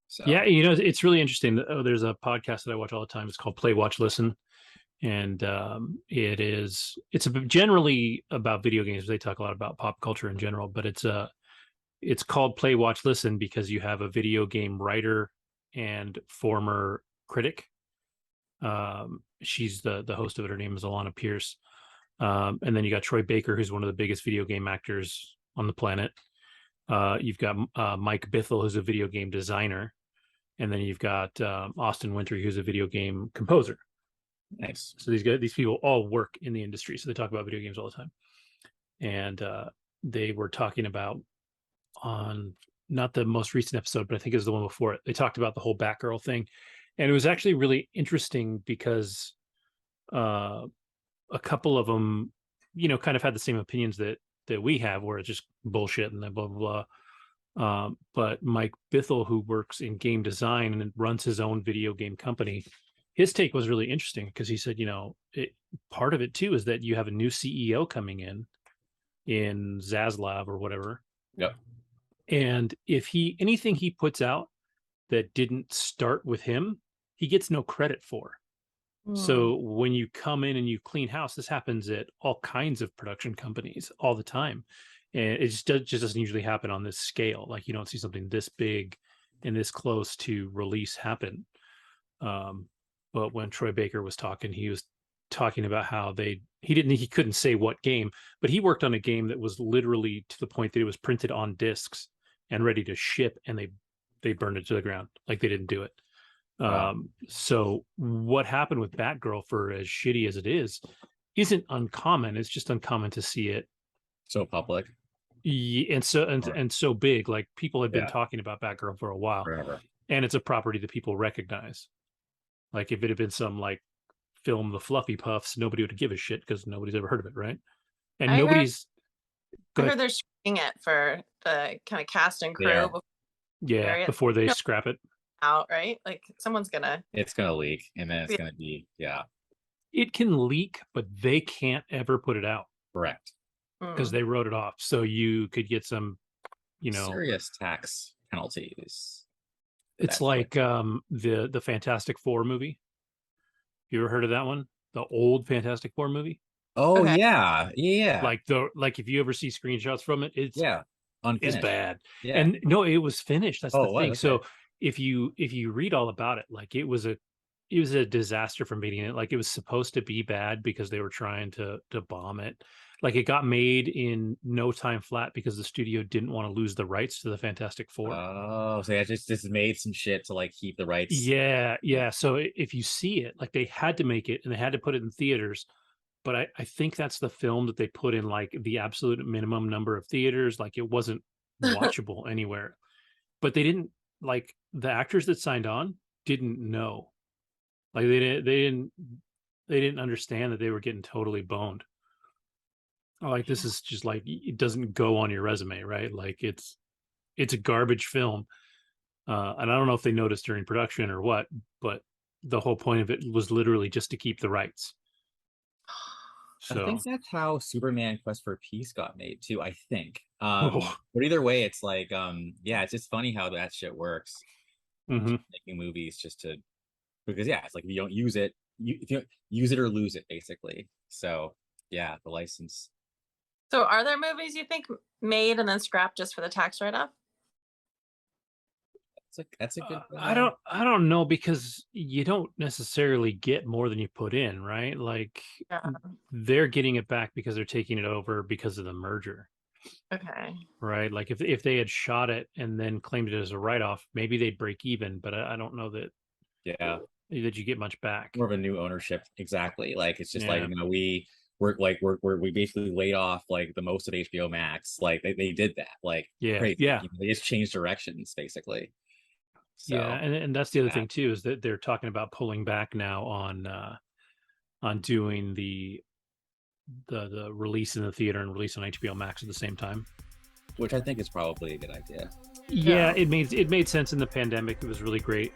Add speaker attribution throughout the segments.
Speaker 1: So
Speaker 2: Yeah, it's really interesting. Oh, there's a podcast that I watch all the time. It's called Play, Watch, Listen, and generally about video games. They talk a lot about pop culture in general, but it's called Play, Watch, Listen because you have a video game writer and former critic. She's the host of it. Her name is Alana Pierce. And then you got Troy Baker, who's one of the biggest video game actors on the planet. You've got Mike Bithell, who's a video game designer. And then you've got Austin Wintory, who's a video game composer.
Speaker 1: nice.
Speaker 2: So these people all work in the industry. So they talk about video games all the time. And they were talking about on not the most recent episode, but I think it was the one before it. They talked about the whole Batgirl thing. And it was actually really interesting because a couple of them, kind of had the same opinions that we have, where it's just bullshit and then blah, blah, blah. But Mike Bithell, who works in game design and runs his own video game company, his take was really interesting because he said, part of it too is that you have a new CEO coming in Zaslav or whatever.
Speaker 1: Yep.
Speaker 2: And if anything he puts out that didn't start with him, he gets no credit for. So when you come in and you clean house, this happens at all kinds of production companies all the time. And it just doesn't usually happen on this scale. Like you don't see something this big and this close to release happen. But when Troy Baker was talking, he was talking about how he couldn't say what game, but he worked on a game that was literally to the point that it was printed on discs and ready to ship, and they burned it to the ground. Like they didn't do it. So what happened with Batgirl, for as shitty as it is, isn't uncommon. It's just uncommon to see it
Speaker 1: So public.
Speaker 2: and so big. Like people have been talking about Batgirl for a while,
Speaker 1: Forever.
Speaker 2: and it's a property that people recognize. Like if it had been some like film The Fluffy Puffs, nobody would give a shit because nobody's ever heard of it, right? And
Speaker 3: I
Speaker 2: nobody's
Speaker 3: heard they're screening it for the kind of cast and crew
Speaker 2: before they scrap it
Speaker 3: out, right? Like
Speaker 1: It's gonna leak, and then it's gonna be
Speaker 2: It can leak, but they can't ever put it out
Speaker 1: correct
Speaker 2: because they wrote it off. So you could get some,
Speaker 1: serious tax penalties.
Speaker 2: It's like the Fantastic Four movie. You ever heard of that one? The old Fantastic Four movie?
Speaker 1: Oh
Speaker 3: Okay.
Speaker 1: yeah.
Speaker 2: Like if you ever see screenshots from it, it's
Speaker 1: unfinished.
Speaker 2: bad.
Speaker 1: Yeah.
Speaker 2: And no, it was finished. That's the thing.
Speaker 1: Okay.
Speaker 2: So if you read all about it, like it was a disaster from meeting it. Like it was supposed to be bad because they were trying to bomb it. Like it got made in no time flat because the studio didn't want to lose the rights to the Fantastic Four.
Speaker 1: Oh, so just made some shit to like keep the rights.
Speaker 2: Yeah. So if you see it, like they had to make it and they had to put it in theaters. But I think that's the film that they put in like the absolute minimum number of theaters. Like it wasn't watchable anywhere. But they didn't, like the actors that signed on didn't know. Like they didn't understand that they were getting totally boned. Like this is just like, it doesn't go on your resume, right? Like it's a garbage film. And I don't know if they noticed during production or what, but the whole point of it was literally just to keep the rights. So
Speaker 1: I think that's how Superman Quest for Peace got made too, I think. But either way, it's like it's just funny how that shit works. Making movies just to, because it's like if you don't use it, if you don't use it or lose it, basically. So the license.
Speaker 3: So are there movies you think made and then scrapped just for the tax write-off?
Speaker 1: That's a good
Speaker 2: I don't know, because you don't necessarily get more than you put in, right? Like they're getting it back because they're taking it over because of the merger.
Speaker 3: Okay.
Speaker 2: Right. Like if they had shot it and then claimed it as a write-off, maybe they'd break even, but I don't know that that you get much back.
Speaker 1: More of a new ownership. Exactly. Like it's just like, we basically laid off like the most of HBO Max. Like they did that. Like crazy. They just changed directions basically. So,
Speaker 2: and that's the other thing too, is that they're talking about pulling back now on doing the release in the theater and release on HBO Max at the same time,
Speaker 1: which I think is probably a good idea.
Speaker 2: It made sense in the pandemic. It was really great.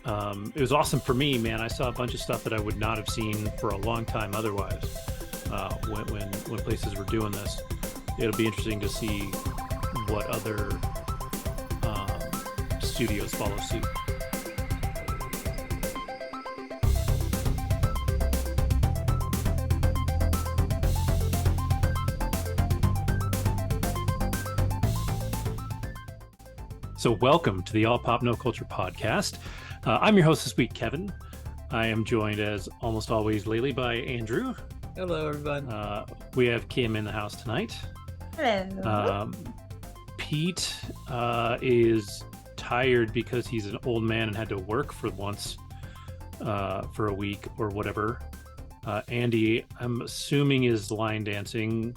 Speaker 2: It was awesome for me, man. I saw a bunch of stuff that I would not have seen for a long time otherwise. When places were doing this, it'll be interesting to see what other studios follow suit. So welcome to the All Pop No Culture podcast. I'm your host this week, Kevin. I am joined, as almost always lately, by Andrew.
Speaker 1: Hello, everyone.
Speaker 2: We have Kim in the house tonight.
Speaker 3: Hello.
Speaker 2: Pete is tired because he's an old man and had to work for once for a week or whatever. Andy, I'm assuming, is line dancing,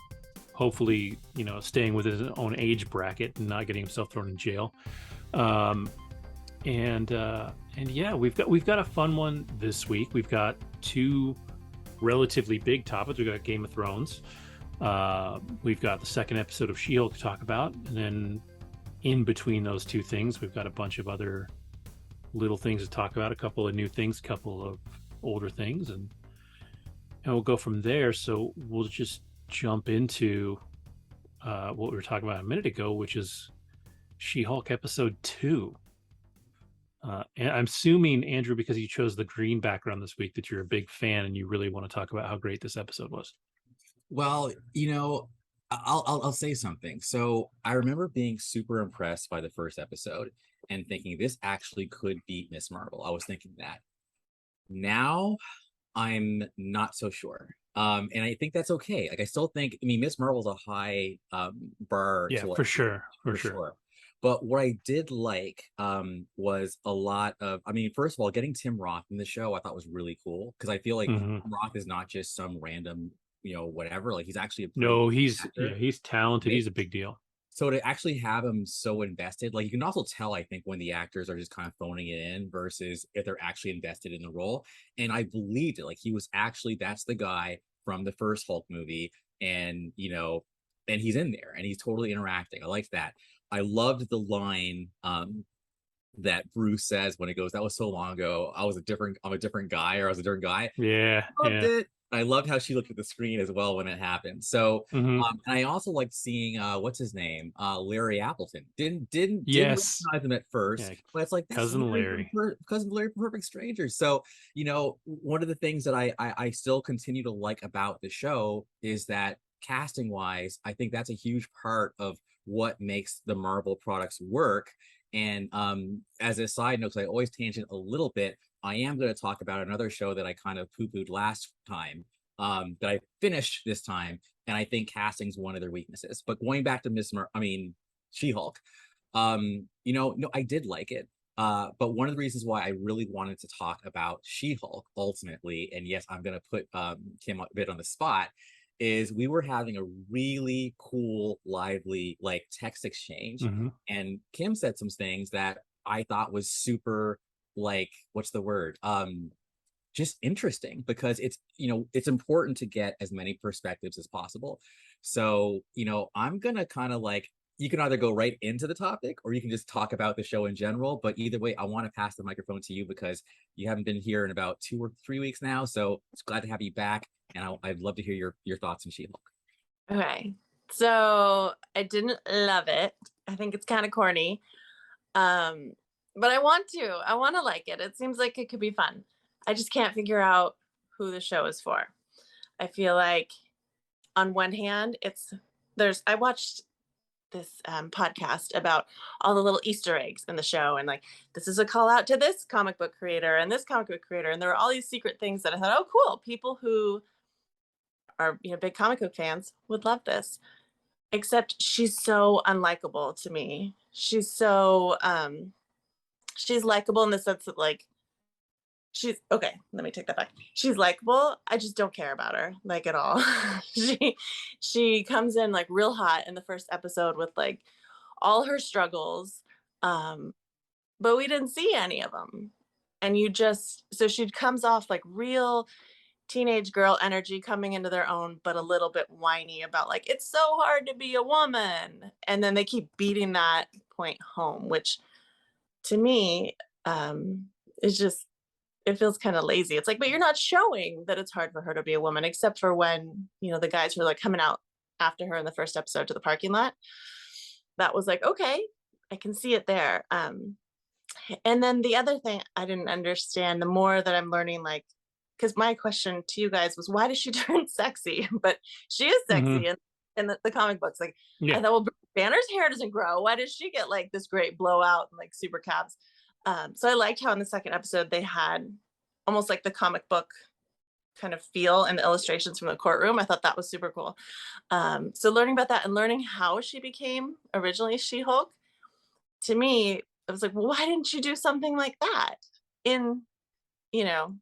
Speaker 2: hopefully, staying with his own age bracket and not getting himself thrown in jail. And yeah, we've got a fun one this week. We've got two relatively big topics. We've got Game of Thrones. We've got the second episode of She-Hulk to talk about, and then in between those two things, we've got a bunch of other little things to talk about. A couple of new things, a couple of older things, and we'll go from there. So we'll just jump into what we were talking about a minute ago, which is She-Hulk episode 2. And I'm assuming, Andrew, because you chose the green background this week, that you're a big fan and you really want to talk about how great this episode was.
Speaker 1: Well, I'll say something. So I remember being super impressed by the first episode and thinking this actually could beat Miss Marvel. I was thinking that. Now I'm not so sure. And I think that's okay. Like, I still think, Miss Marvel's a high bar.
Speaker 2: Yeah,
Speaker 1: to,
Speaker 2: for sure. For sure.
Speaker 1: But what I did like was a lot of, first of all, getting Tim Roth in the show, I thought was really cool, because I feel like Tim Roth is not just some random, whatever. Like, he's actually
Speaker 2: he's talented. Right? He's a big deal.
Speaker 1: So to actually have him so invested, like, you can also tell, I think, when the actors are just kind of phoning it in versus if they're actually invested in the role. And I believed it. Like, he was actually, that's the guy from the first Hulk movie, and and he's in there and he's totally interacting. I liked that. I loved the line that Bruce says when it goes, "That was so long ago. I'm a different guy," or "I was a different guy."
Speaker 2: Yeah,
Speaker 1: I loved it. I loved how she looked at the screen as well when it happened. So, and I also liked seeing what's his name, Larry Appleton. Didn't recognize him at first, but it's like, that's
Speaker 2: cousin Larry,
Speaker 1: Perfect Strangers. So, one of the things that I still continue to like about the show is that, casting wise, I think that's a huge part of what makes the Marvel products work. And as a side note, because I always tangent a little bit, I am going to talk about another show that I kind of poo-pooed last time, that I finished this time, and I think casting's one of their weaknesses. But going back to She-Hulk, no, I did like it. But one of the reasons why I really wanted to talk about She-Hulk ultimately, and yes, I'm going to put Kim a bit on the spot, is we were having a really cool, lively, like, text exchange. And Kim said some things that I thought was super, like, what's the word? Just interesting, because it's, it's important to get as many perspectives as possible. So, I'm going to kind of, like, you can either go right into the topic or you can just talk about the show in general. But either way, I want to pass the microphone to you because you haven't been here in about 2 or 3 weeks now. So it's glad to have you back. And I'd love to hear your thoughts on She-Hulk.
Speaker 3: Okay. So I didn't love it. I think it's kind of corny. But I want to like it. It seems like it could be fun. I just can't figure out who the show is for. I feel like, on one hand, I watched this podcast about all the little Easter eggs in the show, and like, this is a call out to this comic book creator and this comic book creator, and there were all these secret things that I thought, oh cool, people who are big comic book fans would love this. Except she's so unlikable to me. She's so she's likable in the sense that, like, she's okay, let me take that back. She's likable. I just don't care about her, like, at all. she comes in, like, real hot in the first episode with, like, all her struggles, but we didn't see any of them. And so she comes off like real teenage girl energy coming into their own, but a little bit whiny about, like, it's so hard to be a woman. And then they keep beating that point home, which to me is just, it feels kind of lazy. It's like, but you're not showing that it's hard for her to be a woman, except for when, the guys were, like, coming out after her in the first episode to the parking lot. That was like, okay, I can see it there. And then the other thing I didn't understand, the more that I'm learning, like, because my question to you guys was, why does she turn sexy? But she is sexy in the comic books. Like,
Speaker 2: Yeah.
Speaker 3: I thought, well, Banner's hair doesn't grow. Why does she get like this great blowout and like super calves? So I liked how in the second episode they had almost like the comic book kind of feel and the illustrations from the courtroom. I thought that was super cool. So learning about that and learning how she became originally She-Hulk, to me, I was like, well, why didn't you do something like that in, you know,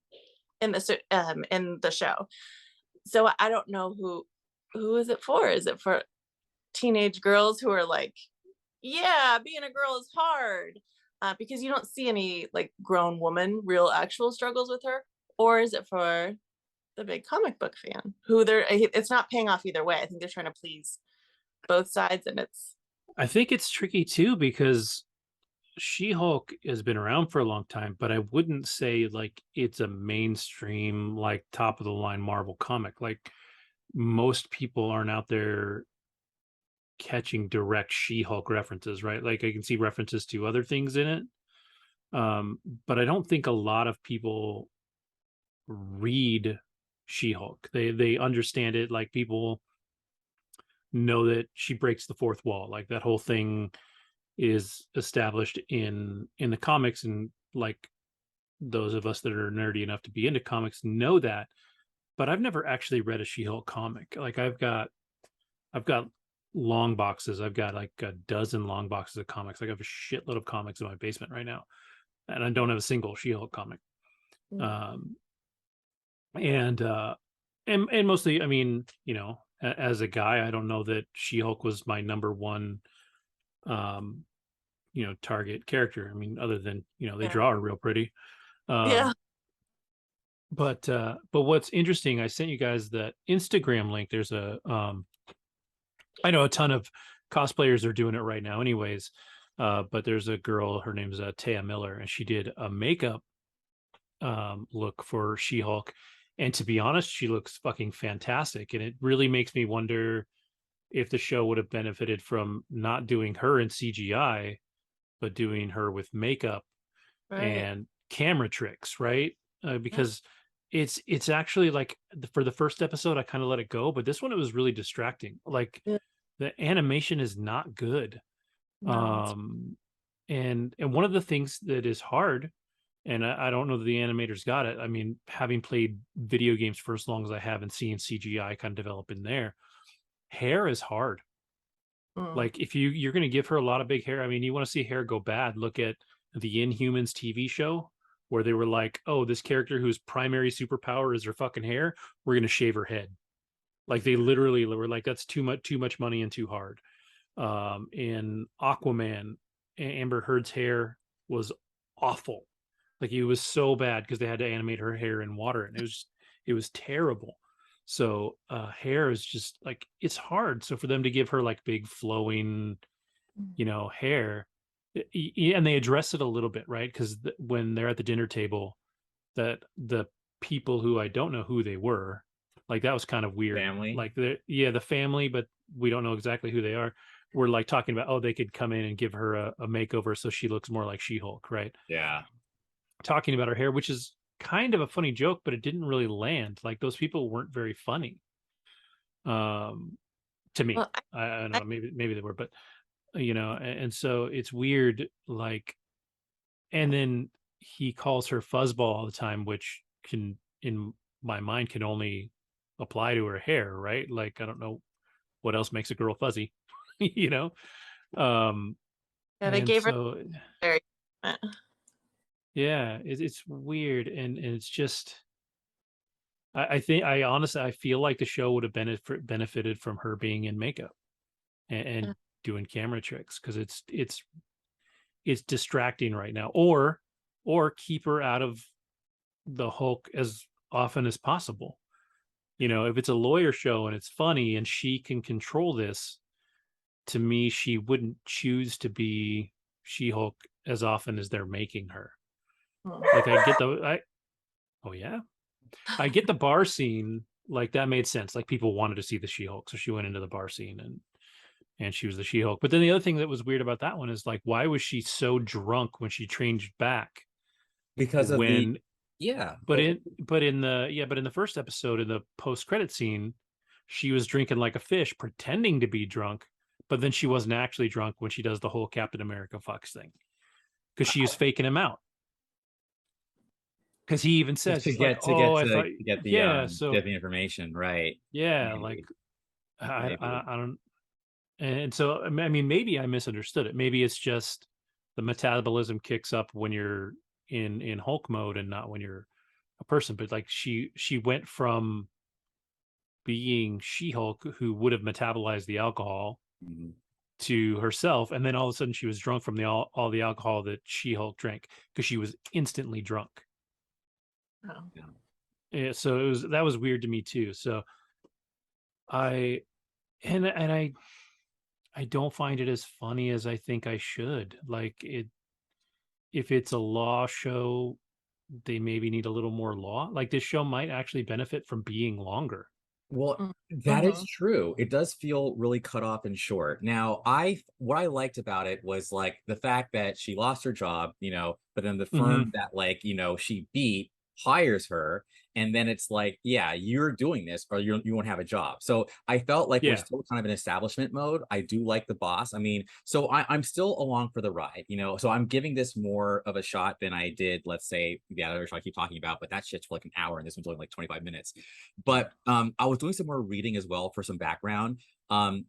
Speaker 3: in the show? So I don't know who is it for? Is it for teenage girls who are like, yeah, being a girl is hard? Because you don't see any like grown woman real actual struggles with her, or is it for the big comic book fan who it's not paying off either way? I think they're trying to please both sides, and
Speaker 2: I think it's tricky too, because She-Hulk has been around for a long time, but I wouldn't say like it's a mainstream, like top of the line Marvel comic. Like most people aren't out there catching direct She-Hulk references, right? Like I can see references to other things in it. But I don't think a lot of people read She-Hulk. They understand it, like people know that she breaks the fourth wall. Like that whole thing is established in the comics, and like those of us that are nerdy enough to be into comics know that. But I've never actually read a She-Hulk comic. Like I've got long boxes. I've got like a dozen long boxes of comics. Like I have a shitload of comics in my basement right now, and I don't have a single She-Hulk comic. Um, and mostly, I mean, you know, as a guy, I don't know that She-Hulk was my number one, you know, target character. I mean, other than, you know, they draw her real pretty.
Speaker 3: yeah.
Speaker 2: But what's interesting, I sent you guys that Instagram link. There's a I know a ton of cosplayers are doing it right now anyways. But there's a girl, her name's Taya Miller, and she did a makeup look for She-Hulk. And to be honest, she looks fucking fantastic. And it really makes me wonder if the show would have benefited from not doing her in CGI, but doing her with makeup and camera tricks, right? Because it's actually like for the first episode, I kind of let it go, but this one, it was really distracting. Like the animation is not good. And one of the things that is hard, and I don't know that the animators got it. I mean, having played video games for as long as I have and seeing CGI kind of develop in there, hair is hard. Like if you're going to give her a lot of big hair, I mean, you want to see hair go bad, look at the Inhumans TV show where they were like, oh, this character whose primary superpower is her fucking hair, we're going to shave her head. Like they literally were like, that's too much money and too hard. In Aquaman, Amber Heard's hair was awful. Like it was so bad because they had to animate her hair in water, and it was terrible. So hair is just like, it's hard. So for them to give her like big flowing, you know, hair, and they address it a little bit, right? Because when they're at the dinner table, that the people who I don't know who they were, like that was kind of weird.
Speaker 1: Family,
Speaker 2: like the family, but we don't know exactly who they are. We're like talking about, oh, they could come in and give her a makeover so she looks more like She-Hulk, right?
Speaker 1: Yeah.
Speaker 2: Talking about her hair, which is kind of a funny joke, but it didn't really land. Like those people weren't very funny. To me, well, I don't know, maybe they were, but you know, and so it's weird. Like, and then he calls her fuzzball all the time, which can, in my mind, can only apply to her hair, right? Like, I don't know what else makes a girl fuzzy, you know?
Speaker 3: Yeah, they gave
Speaker 2: so,
Speaker 3: her.
Speaker 2: Yeah, it's weird, and it's just, I think, I honestly, I feel like the show would have benefited from her being in makeup and doing camera tricks, because it's distracting right now, or keep her out of the Hulk as often as possible. You know, if it's a lawyer show and it's funny and she can control this, to me, she wouldn't choose to be She-Hulk as often as they're making her. Like I get the bar scene, like that made sense. Like people wanted to see the She-Hulk, so she went into the bar scene, and she was the She-Hulk. But then the other thing that was weird about that one is like, why was she so drunk when she changed back?
Speaker 1: Because of
Speaker 2: when but in the first episode, in the post-credit scene, she was drinking like a fish, pretending to be drunk, but then she wasn't actually drunk when she does the whole Captain America fucks thing, because she was faking him out. Because he even says, he's like, "Oh, I thought,
Speaker 1: get the
Speaker 2: get
Speaker 1: the information, right?"
Speaker 2: Yeah,
Speaker 1: Maybe.
Speaker 2: like I don't. And so, I mean, maybe I misunderstood it. Maybe it's just the metabolism kicks up when you're in Hulk mode and not when you're a person. But like she went from being She-Hulk, who would have metabolized the alcohol, to herself, and then all of a sudden she was drunk from all the alcohol that She-Hulk drank, because she was instantly drunk.
Speaker 3: Oh.
Speaker 2: Yeah, so that was weird to me too. So I don't find it as funny as I think I should. Like, if it's a law show, they maybe need a little more law. Like, this show might actually benefit from being longer.
Speaker 1: Well, that is true. It does feel really cut off and short. Now, what I liked about it was like the fact that she lost her job, but then the firm that like, she beat hires her, and then it's like, yeah, you're doing this or you won't have a job. So I felt like we're still kind of in establishment mode. I do like the boss. I mean, so I'm still along for the ride, so I'm giving this more of a shot than I did, let's say, the other show I keep talking about, but that shit's for like an hour and this one's only like 25 minutes. But I was doing some more reading as well for some background.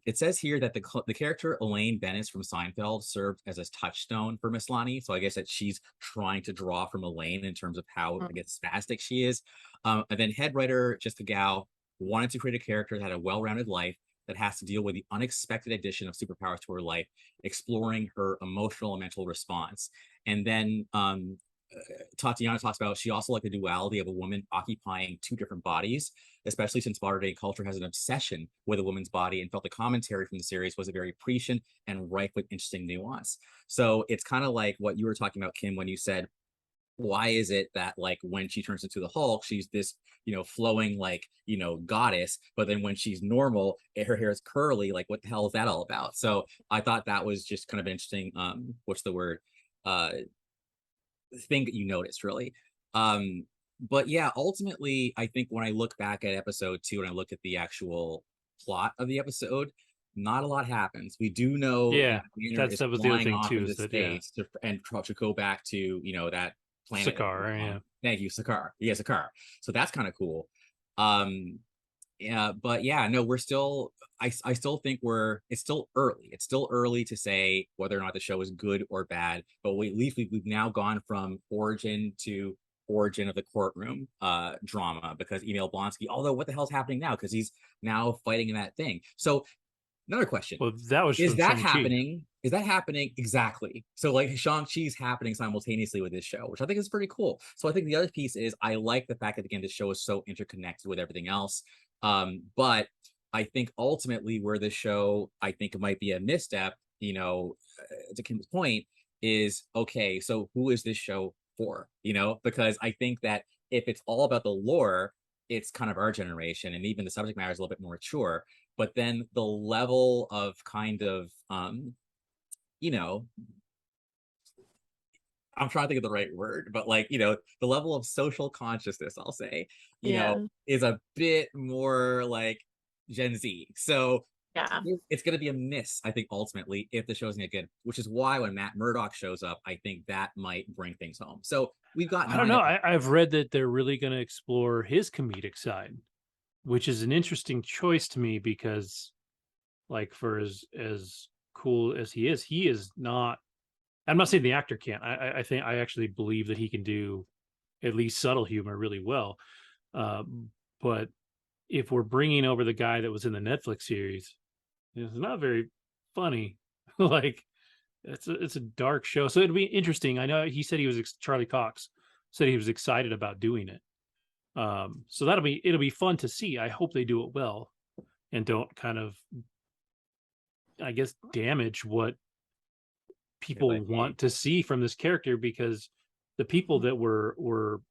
Speaker 1: It says here that the character Elaine Bennis from Seinfeld served as a touchstone for Mislani. So I guess that she's trying to draw from Elaine in terms of how, I guess, spastic she is. And then head writer Jessica Gao wanted to create a character that had a well-rounded life that has to deal with the unexpected addition of superpowers to her life, exploring her emotional and mental response. And then Tatiana talks about she also liked the duality of a woman occupying two different bodies, especially since modern day culture has an obsession with a woman's body, and felt the commentary from the series was a very prescient and rife with interesting nuance. So it's kind of like what you were talking about, Kim, when you said, why is it that like when she turns into the Hulk, she's this, flowing like, goddess, but then when she's normal, her hair is curly, like what the hell is that all about? So I thought that was just kind of interesting. What's the word? Thing that you noticed, really. But yeah, ultimately, I think when I look back at episode 2 and I look at the actual plot of the episode, not a lot happens. We do know that Banner is flying off into space to go back to, that planet.
Speaker 2: Sakaar,
Speaker 1: Thank you, Sakaar. Yeah, Sakaar. So that's kind of cool. Yeah, but yeah, no, we're still, I still think it's still early. It's still early to say whether or not the show is good or bad, but at least we've now gone from origin to origin of the courtroom drama, because Emil Blonsky, although what the hell's happening now? Because he's now fighting in that thing. So another question.
Speaker 2: Well, that was
Speaker 1: is that happening? Is that happening? Exactly. So like Shang-Chi's happening simultaneously with this show, which I think is pretty cool. So I think the other piece is I like the fact that, again, this show is so interconnected with everything else. But I think ultimately where the show, I think it might be a misstep, to Kim's point, is okay, so who is this show for? Because I think that if it's all about the lore, it's kind of our generation, and even the subject matter is a little bit more mature. But then the level of kind of I'm trying to think of the right word, but like, the level of social consciousness, I'll say, is a bit more like Gen Z. So
Speaker 3: yeah,
Speaker 1: it's going to be a miss, I think, ultimately, if the show's going to get good, which is why when Matt Murdock shows up, I think that might bring things home. So we've got,
Speaker 2: I don't know. I've read that they're really going to explore his comedic side, which is an interesting choice to me, because like, for as cool as he is not, I'm not saying the actor can't. I think, I actually believe that he can do at least subtle humor really well. But if we're bringing over the guy that was in the Netflix series, it's not very funny. Like, it's a dark show, so it'd be interesting. I know he said Charlie Cox said he was excited about doing it. So it'll be fun to see. I hope they do it well and don't kind of, I guess, damage what people want to see from this character, because the people that were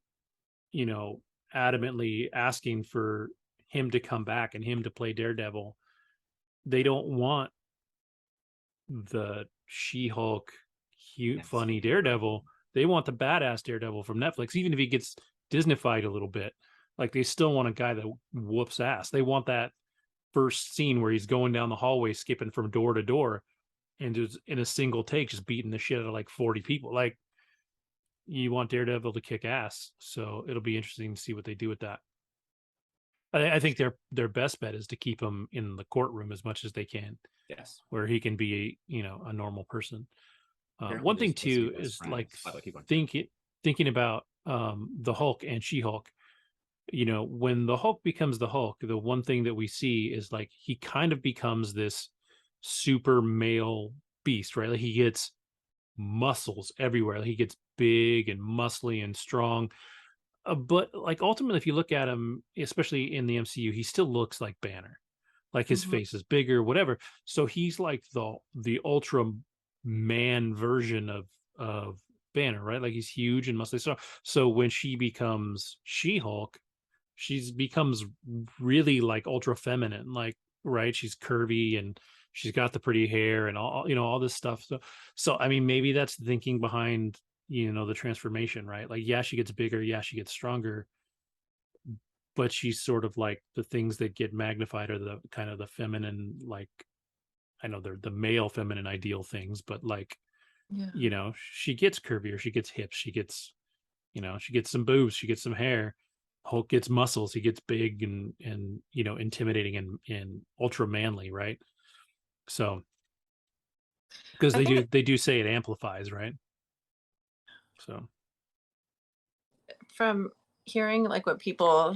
Speaker 2: adamantly asking for him to come back and him to play Daredevil, they don't want the She-Hulk funny Daredevil. They want the badass Daredevil from Netflix, even if he gets Disneyfied a little bit. Like, they still want a guy that whoops ass. They want that first scene where he's going down the hallway, skipping from door to door, and just in a single take, just beating the shit out of like 40 people. Like, you want Daredevil to kick ass. So it'll be interesting to see what they do with that. I think their best bet is to keep him in the courtroom as much as they can.
Speaker 1: Yes,
Speaker 2: where he can be, a normal person. One thing too is like thinking about the Hulk and She-Hulk. When the Hulk becomes the Hulk, the one thing that we see is like he kind of becomes this super male beast, right? Like, he gets muscles everywhere. Like, he gets big and muscly and strong. But like, ultimately, if you look at him, especially in the MCU, he still looks like Banner. Like, his face is bigger, whatever. So he's like the ultra man version of Banner, right? Like, he's huge and muscly. So when she becomes She-Hulk, she becomes really like ultra feminine, like, right? She's curvy and she's got the pretty hair and all this stuff. So I mean, maybe that's the thinking behind the transformation, right? Like, yeah, she gets bigger, yeah, she gets stronger, but she's sort of like the things that get magnified are the kind of the feminine, like, I know they're the male feminine ideal things, but like, she gets curvier, she gets hips, she gets some boobs, she gets some hair. Hulk gets muscles, he gets big and intimidating and ultra manly, right? So, because they do say it amplifies, right? So,
Speaker 3: from hearing like what people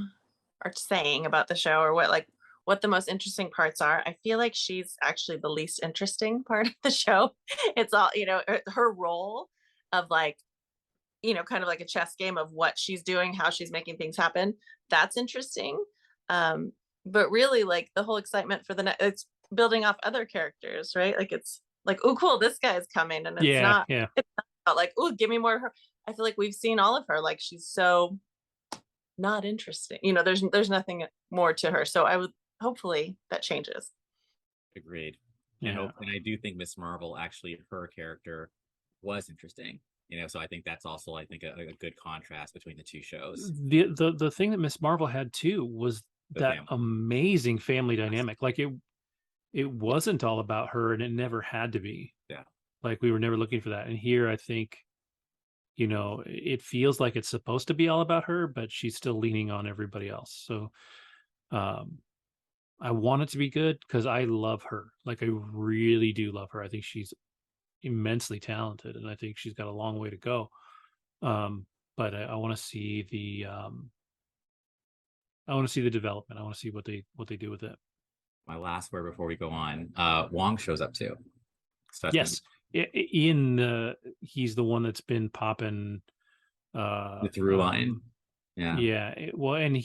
Speaker 3: are saying about the show, or what the most interesting parts are, I feel like she's actually the least interesting part of the show. It's all, her role of like, kind of like a chess game of what she's doing, how she's making things happen. That's interesting. But really, like, the whole excitement for it's building off other characters, right? Like, it's like, oh, cool, this guy is coming, and it's not about like, oh, give me more of her. I feel like we've seen all of her. Like, she's so not interesting. There's nothing more to her. So hopefully that changes.
Speaker 1: Agreed. And I do think Miss Marvel, actually, her character was interesting. So I think that's also, I think, a good contrast between the two shows.
Speaker 2: The thing that Miss Marvel had too was that amazing family dynamic. Like, it wasn't all about her, and it never had to be.
Speaker 1: Yeah.
Speaker 2: Like, we were never looking for that. And here, I think, it feels like it's supposed to be all about her, but she's still leaning on everybody else. So, I want it to be good because I love her. Like, I really do love her. I think she's immensely talented, and I think she's got a long way to go. But I want to see the development. I want to see what they do with it.
Speaker 1: My last word before we go on, Wong shows up too.
Speaker 2: So yes, he's the one that's been popping
Speaker 1: the through line.
Speaker 2: Yeah. Well, and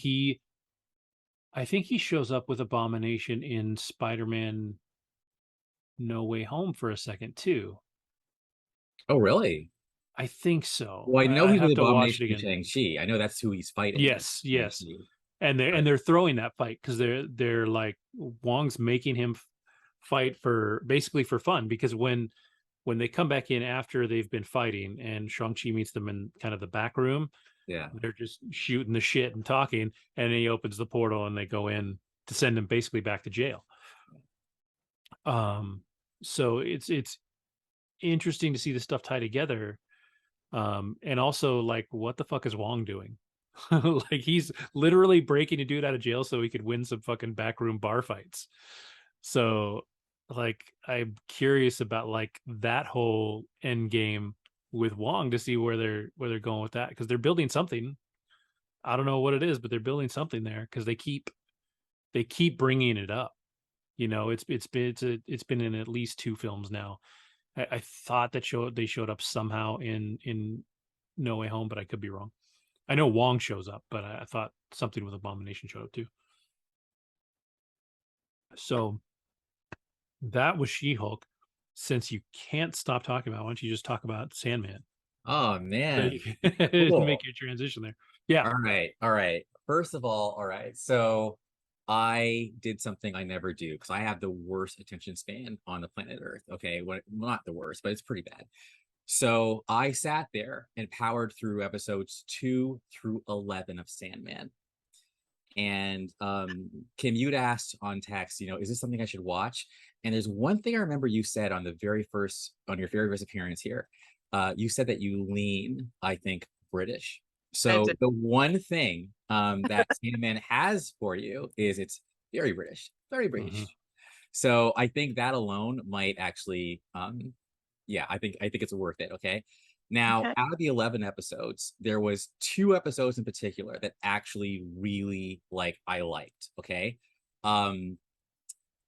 Speaker 2: I think he shows up with Abomination in Spider-Man No Way Home for a second too.
Speaker 1: Oh, really?
Speaker 2: I think so.
Speaker 1: Well, I know he's the Abomination in Shang-Chi. I know that's who he's fighting.
Speaker 2: Yes. And they're throwing that fight because they're like, Wong's making him fight basically for fun, because when they come back in after they've been fighting and Shang-Chi meets them in kind of the back room, they're just shooting the shit and talking, and then he opens the portal and they go in to send him basically back to jail. So it's interesting to see the stuff tie together. And also, like, what the fuck is Wong doing? Like, he's literally breaking a dude out of jail so he could win some fucking backroom bar fights. So, like, I'm curious about like that whole end game with Wong to see where they're going with that, because they're building something. I don't know what it is, but they're building something there, because they keep bringing it up. It's been in at least 2 films now. I thought that they showed up somehow in No Way Home, but I could be wrong. I know Wong shows up, but I thought something with Abomination showed up too. So that was She-Hulk. Since you can't stop talking about it, why don't you just talk about Sandman?
Speaker 1: Oh, man.
Speaker 2: Cool. Make your transition there. Yeah.
Speaker 1: All right. First of all, all right. So I did something I never do because I have the worst attention span on the planet Earth. Okay, well, not the worst, but it's pretty bad. So I sat there and powered through episodes 2 through 11 of Sandman. And Kim, you'd asked on text, is this something I should watch? And there's one thing I remember you said on your very first appearance here. You said that you lean, I think, British. So the one thing that Sandman has for you is it's very British, very British. Mm-hmm. So I think that alone might actually, I think it's worth it. Okay. Now, out of the 11 episodes, there was 2 episodes in particular that actually really I liked. Okay.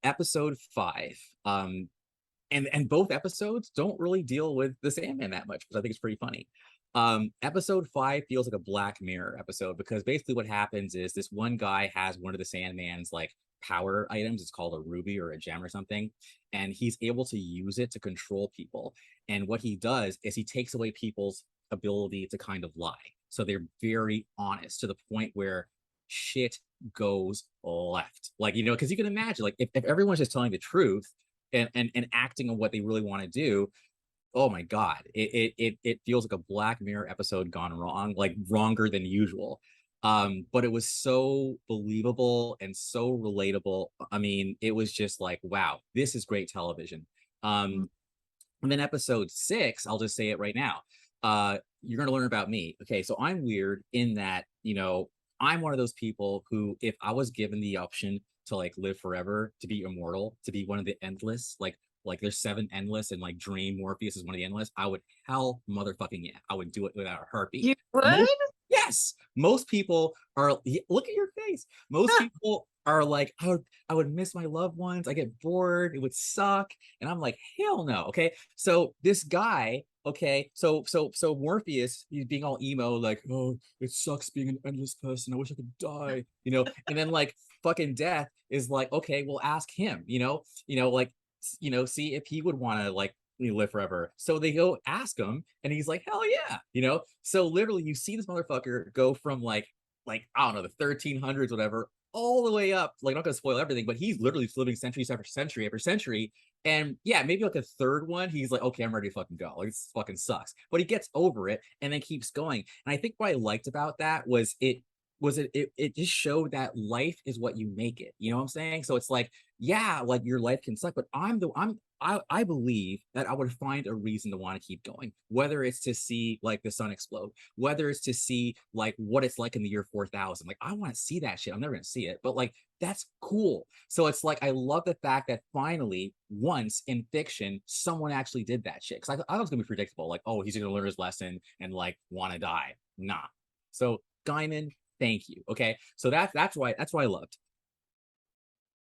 Speaker 1: Episode 5. And both episodes don't really deal with the Sandman that much, because I think it's pretty funny. Episode 5 feels like a Black Mirror episode, because basically what happens is this one guy has one of the Sandman's power items. It's called a ruby or a gem or something, and he's able to use it to control people. And what he does is he takes away people's ability to kind of lie, so they're very honest to the point where shit goes left. Because you can imagine, if everyone's just telling the truth and acting on what they really want to do, oh my god, it feels like a Black Mirror episode gone wrong, wronger than usual. But it was so believable and so relatable. I mean, it was just wow, this is great television. And then episode 6, I'll just say it right now. You're going to learn about me. Okay, so I'm weird in that, I'm one of those people who, if I was given the option to live forever, to be immortal, to be one of the endless, there's 7 endless, and Dream Morpheus is one of the endless, I would hell motherfucking yeah, I would do it without a heartbeat.
Speaker 3: You would?
Speaker 1: Yes. Most people are, look at your face. Most people are I would miss my loved ones. I get bored. It would suck. And I'm like, hell no. Okay. So this guy, okay, so Morpheus, he's being all emo, oh, it sucks being an endless person. I wish I could die, and then fucking Death is okay, well, ask him, see if he would want to live forever. So they go ask him, and he's like, hell yeah, so literally you see this motherfucker go from I don't know, the 1300s, whatever, all the way up, not gonna spoil everything, but he's literally living century after century after century. And yeah, maybe a third one, he's like, okay, I'm ready to fucking go. This fucking sucks. But he gets over it and then keeps going. And I think what I liked about that was it just showed that life is what you make it. You know what I'm saying? So it's yeah, your life can suck, but I believe that I would find a reason to want to keep going, whether it's to see the sun explode, whether it's to see what it's like in the year 4000. I want to see that shit. I'm never gonna see it, but that's cool. So it's I love the fact that finally, once in fiction, someone actually did that shit. Because I thought it was gonna be predictable, oh, he's gonna learn his lesson and want to die. Nah. So Gaiman, thank you. Okay, so that's why I loved.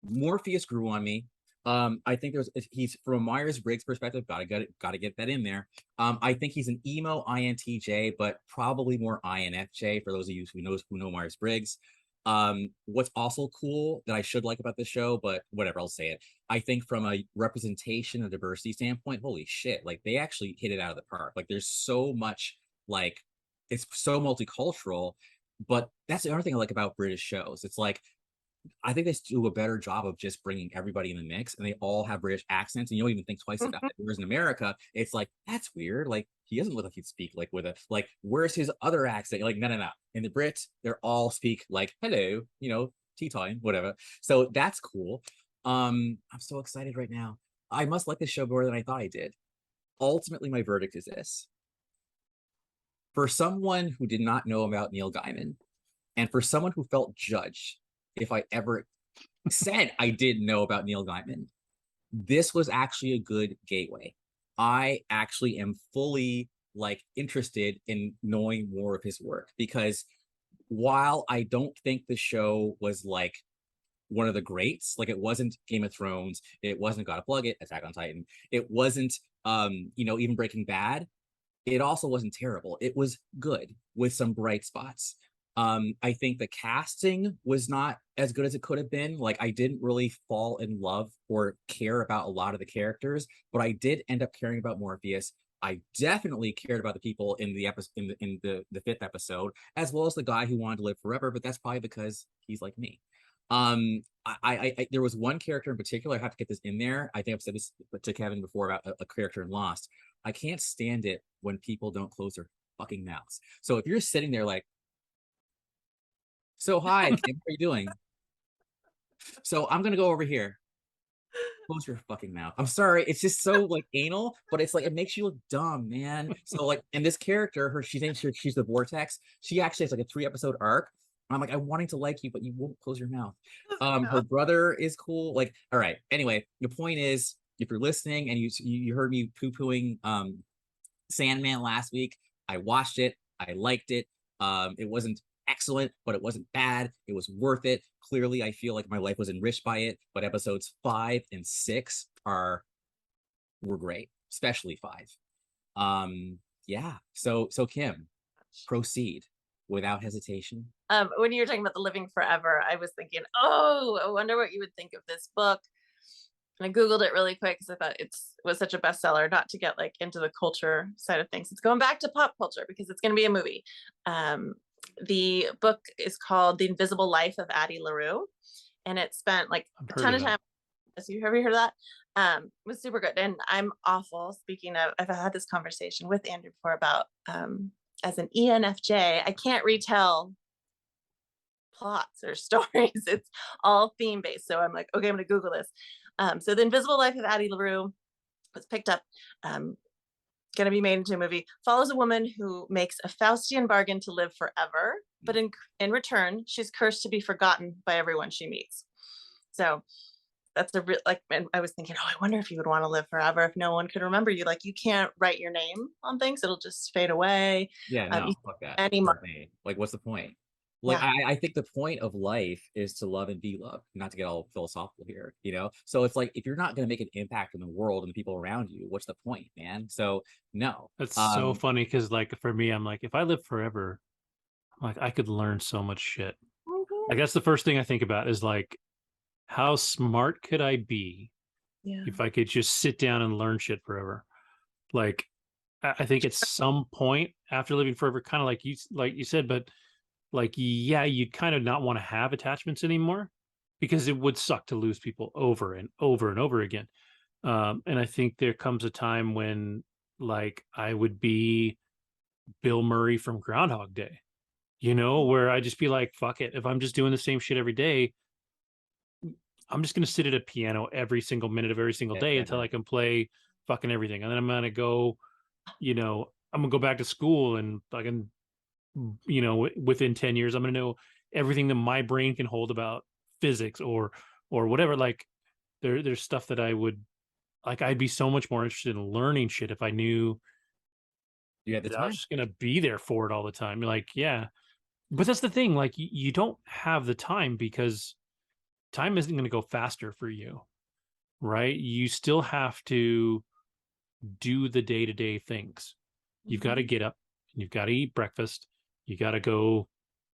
Speaker 1: Morpheus grew on me. I think he's, from a Myers-Briggs perspective, gotta get that in there. I think he's an emo INTJ, but probably more INFJ for those of you who know Myers-Briggs. What's also cool that I should like about the show, but whatever, I'll say it. I think from a representation and diversity standpoint, holy shit, they actually hit it out of the park. There's so much, it's so multicultural. But that's the other thing I like about British shows. It's I think they do a better job of just bringing everybody in the mix, and they all have British accents, and you don't even think twice about it. Whereas in America, it's that's weird. He doesn't look like he'd speak with a where's his other accent? No. In the Brits, they're all speak hello, tea time, whatever. So that's cool. I'm so excited right now. I must like this show more than I thought I did. Ultimately, my verdict is this. For someone who did not know about Neil Gaiman, and for someone who felt judged if I ever said I didn't know about Neil Gaiman, this was actually a good gateway. I actually am fully interested in knowing more of his work, because while I don't think the show was one of the greats, it wasn't Game of Thrones, it wasn't Gotta Plug It, Attack on Titan, it wasn't even Breaking Bad, it also wasn't terrible. It was good with some bright spots. I think the casting was not as good as it could have been. I didn't really fall in love or care about a lot of the characters, but I did end up caring about Morpheus. I definitely cared about the people in the episode, in the 5th episode, as well as the guy who wanted to live forever. But that's probably because he's like me. There was one character in particular. I have to get this in there. I think I've said this to Kevin before about a character in Lost. I can't stand it when people don't close their fucking mouths. So if you're sitting there like, so hi, Kim, how are you doing? So I'm gonna go over here. Close your fucking mouth. I'm sorry. It's just so like anal, but it's like it makes you look dumb, man. So like, and this character, she thinks she's the vortex. She actually has like a 3-episode arc. I'm like, I'm wanting to like you, but you won't close your mouth. Her brother is cool. Like, all right. Anyway, the point is, if you're listening and you heard me poo-pooing Sandman last week, I watched it. I liked it. It wasn't excellent, but it wasn't bad. It was worth it. Clearly, I feel like my life was enriched by it. But episodes 5 and 6 were great, especially 5. Yeah. So Kim, proceed without hesitation.
Speaker 3: When you were talking about the living forever, I was thinking, oh, I wonder what you would think of this book. And I Googled it really quick because I thought it was such a bestseller, not to get like into the culture side of things. It's going back to pop culture because it's going to be a movie. The book is called The Invisible Life of Addie LaRue. And it spent like a ton of time. Have you heard of that? It was super good. And I'm awful. Speaking of, I've had this conversation with Andrew before about, as an ENFJ, I can't retell plots or stories. It's all theme based. So I'm like, okay, I'm going to Google this. So The Invisible Life of Addie LaRue was picked up, going to be made into a movie. Follows a woman who makes a Faustian bargain to live forever, but in return, she's cursed to be forgotten by everyone she meets. So that's a real, like, and I was thinking, oh, I wonder if you would want to live forever if no one could remember you. Like, you can't write your name on things; it'll just fade away.
Speaker 1: Yeah, no, fuck that. Like, what's the point? Like, yeah. I think the point of life is to love and be loved, not to get all philosophical here, you know? So it's like, if you're not going to make an impact on the world and the people around you, what's the point, man? So no.
Speaker 2: That's so funny. Cause like, for me, I'm like, if I live forever, like I could learn so much shit. Like that's the first thing I think about is like, how smart could I be if I could just sit down and learn shit forever? Like, I think at some point after living forever, kind of like you said, but like, yeah, you'd kind of not want to have attachments anymore because it would suck to lose people over and over and over again. And I think there comes a time when like I would be Bill Murray from Groundhog Day, you know, where I just be like, fuck it. If I'm just doing the same shit every day, I'm just going to sit at a piano every single minute of every single day until I can play fucking everything. And then I'm going to go, you know, I'm going to go back to school and fucking, you know, within 10 years, I'm going to know everything that my brain can hold about physics or whatever. Like there's stuff that I would like, I'd be so much more interested in learning shit if I knew
Speaker 1: you had the time.
Speaker 2: I was just going to be there for it all the time. Like, yeah, but that's the thing. Like you don't have the time because time isn't going to go faster for you, right? You still have to do the day-to-day things. You've got to get up, you've got to eat breakfast, you got to go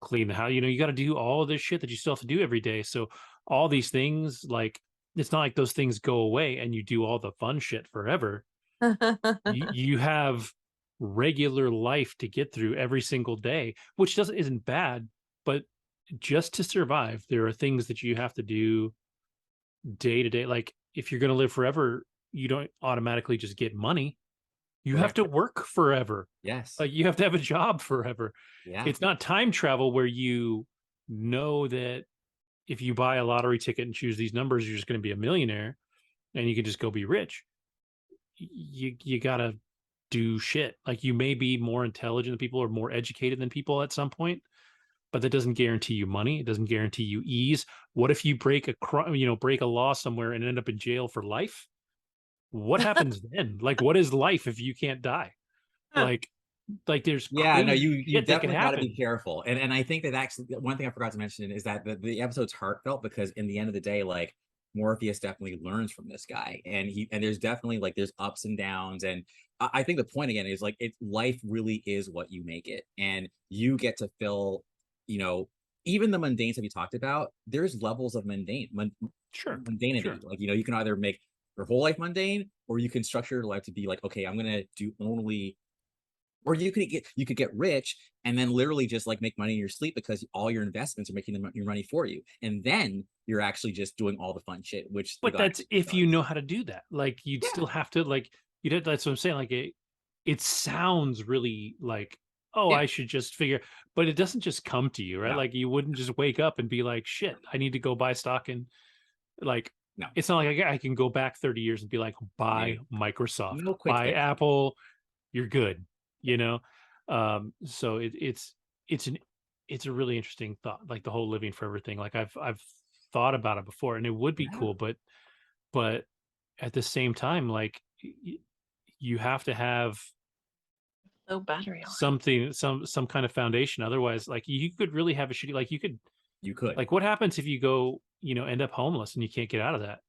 Speaker 2: clean the house, you know, you got to do all this shit that you still have to do every day. So all these things, like, it's not like those things go away and you do all the fun shit forever. you have regular life to get through every single day, which isn't bad, but just to survive, there are things that you have to do day to day. Like if you're going to live forever, you don't automatically just get money. You have to work forever.
Speaker 1: Yes.
Speaker 2: Like you have to have a job forever.
Speaker 1: Yeah.
Speaker 2: It's not time travel where you know that if you buy a lottery ticket and choose these numbers, you're just going to be a millionaire and you can just go be rich. You got to do shit. Like you may be more intelligent than people or more educated than people at some point, but that doesn't guarantee you money. It doesn't guarantee you ease. What if you break a law somewhere and end up in jail for life? What happens then? Like, what is life if you can't die? Like there's
Speaker 1: no, you definitely got to be careful. And I think that actually one thing I forgot to mention is that the episode's heartfelt because in the end of the day, like Morpheus definitely learns from this guy, and there's definitely like there's ups and downs, and I think the point again is like life really is what you make it, and you get to fill, you know, even the mundane stuff you talked about. There's levels of mundanity.
Speaker 2: Sure.
Speaker 1: Like, you know, you can either make your whole life mundane, or you can structure your life to be like, okay, I'm gonna do only Or you could get rich and then literally just like make money in your sleep because all your investments are making your money for you, and then you're actually just doing all the fun shit. Which
Speaker 2: but that's if you know how to do that. Like you'd still have to like that's what I'm saying. Like it sounds really like, oh, I should just figure, but it doesn't just come to you, right?
Speaker 1: No.
Speaker 2: Like you wouldn't just wake up and be like, shit, I need to go buy stock and like.
Speaker 1: No,
Speaker 2: it's not like I can go back 30 years and be like, buy Microsoft,
Speaker 1: no quick
Speaker 2: buy
Speaker 1: fix.
Speaker 2: Apple, you're good, you know. So it's a really interesting thought, like the whole living forever thing. Like I've thought about it before, and it would be cool, but at the same time, like you have to have
Speaker 3: low battery
Speaker 2: something, some kind of foundation. Otherwise, like you could really have a shitty, like you could like what happens if you go, end up homeless and you can't get out of that?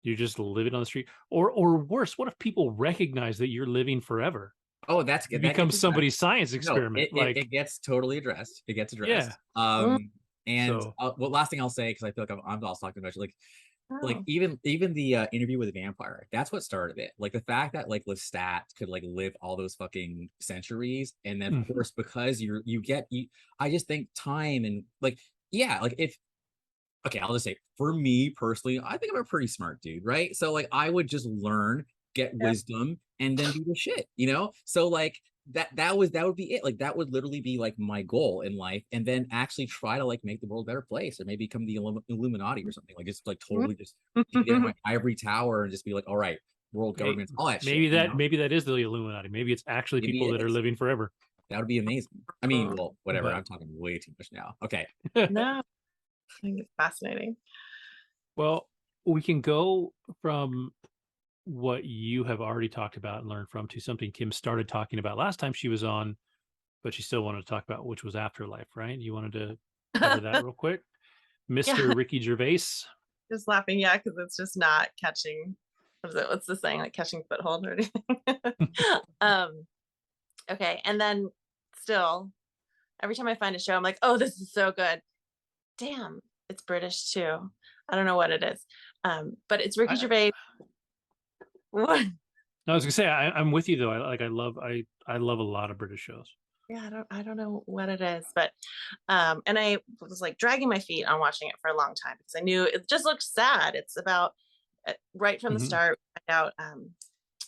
Speaker 2: You're just living on the street, or worse, what if people recognize that you're living forever?
Speaker 1: Oh, that's good.
Speaker 2: It becomes somebody's science experiment.
Speaker 1: It gets totally addressed. It gets addressed.
Speaker 2: Yeah.
Speaker 1: And well, last thing I'll say, because I feel like I'm also talking about like even the interview with the vampire, that's what started it. Like the fact that like Lestat could like live all those fucking centuries, and then of course because I just think time and like like if okay, I'll just say for me personally, I think I'm a pretty smart dude, right? So like I would just learn, get wisdom, and then do the shit, So like that would be it. Like that would literally be like my goal in life, and then actually try to like make the world a better place, or maybe become the Illuminati or something. Like just like totally just get in my ivory tower and just be like, all right, world governments, all that
Speaker 2: maybe
Speaker 1: shit.
Speaker 2: Maybe that is the Illuminati. Maybe it's actually people that are living forever.
Speaker 1: That would be amazing. I mean, well, whatever. I'm talking way too much now. Okay.
Speaker 3: No. I think it's fascinating.
Speaker 2: Well, we can go from what you have already talked about and learned from to something Kim started talking about last time she was on, but she still wanted to talk about, which was Afterlife, right? You wanted to cover that real quick? Mr. Ricky Gervais.
Speaker 3: Just laughing, yeah, because it's just not catching. What's the saying? Like catching foothold or anything. Okay, and then still, every time I find a show, I'm like, oh, this is so good. Damn, it's British too. I don't know what it is. But it's Ricky Gervais. What?
Speaker 2: I was gonna say I'm with you though. I love a lot of British shows.
Speaker 3: Yeah, I don't know what it is, but and I was like dragging my feet on watching it for a long time because I knew it just looked sad. It's about right from the start, find out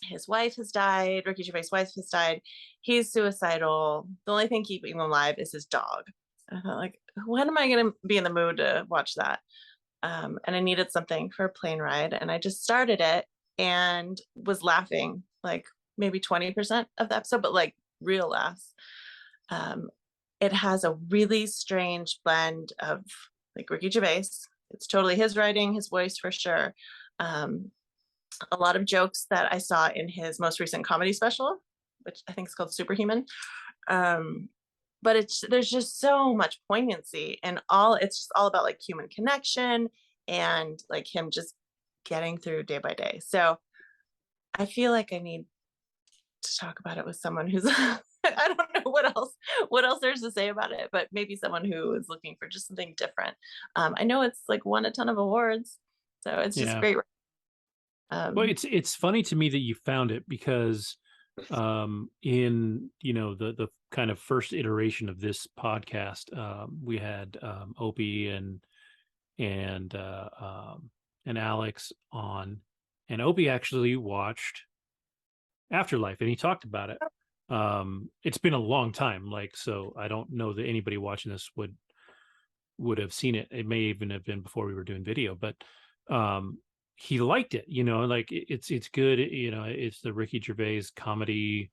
Speaker 3: his wife has died. Ricky Gervais' wife has died. He's suicidal. The only thing keeping him alive is his dog. I thought, like, when am I going to be in the mood to watch that? And I needed something for a plane ride, and I just started it and was laughing like maybe 20% of the episode, but like real laughs. It has a really strange blend of like Ricky Gervais. It's totally his writing, his voice for sure. A lot of jokes that I saw in his most recent comedy special, which I think is called Superhuman. But there's just so much poignancy, and it's just all about like human connection and like him just getting through day by day. So I feel like I need to talk about it with someone who's I don't know what else there's to say about it, but maybe someone who is looking for just something different. I know it's like won a ton of awards, so it's just great.
Speaker 2: Well, it's funny to me that you found it because in the kind of first iteration of this podcast, we had Opie and Alex on, and Opie actually watched Afterlife and he talked about it. It's been a long time, like, so I don't know that anybody watching this would have seen it. It may even have been before we were doing video, but he liked it, like it's good, it's the Ricky Gervais comedy,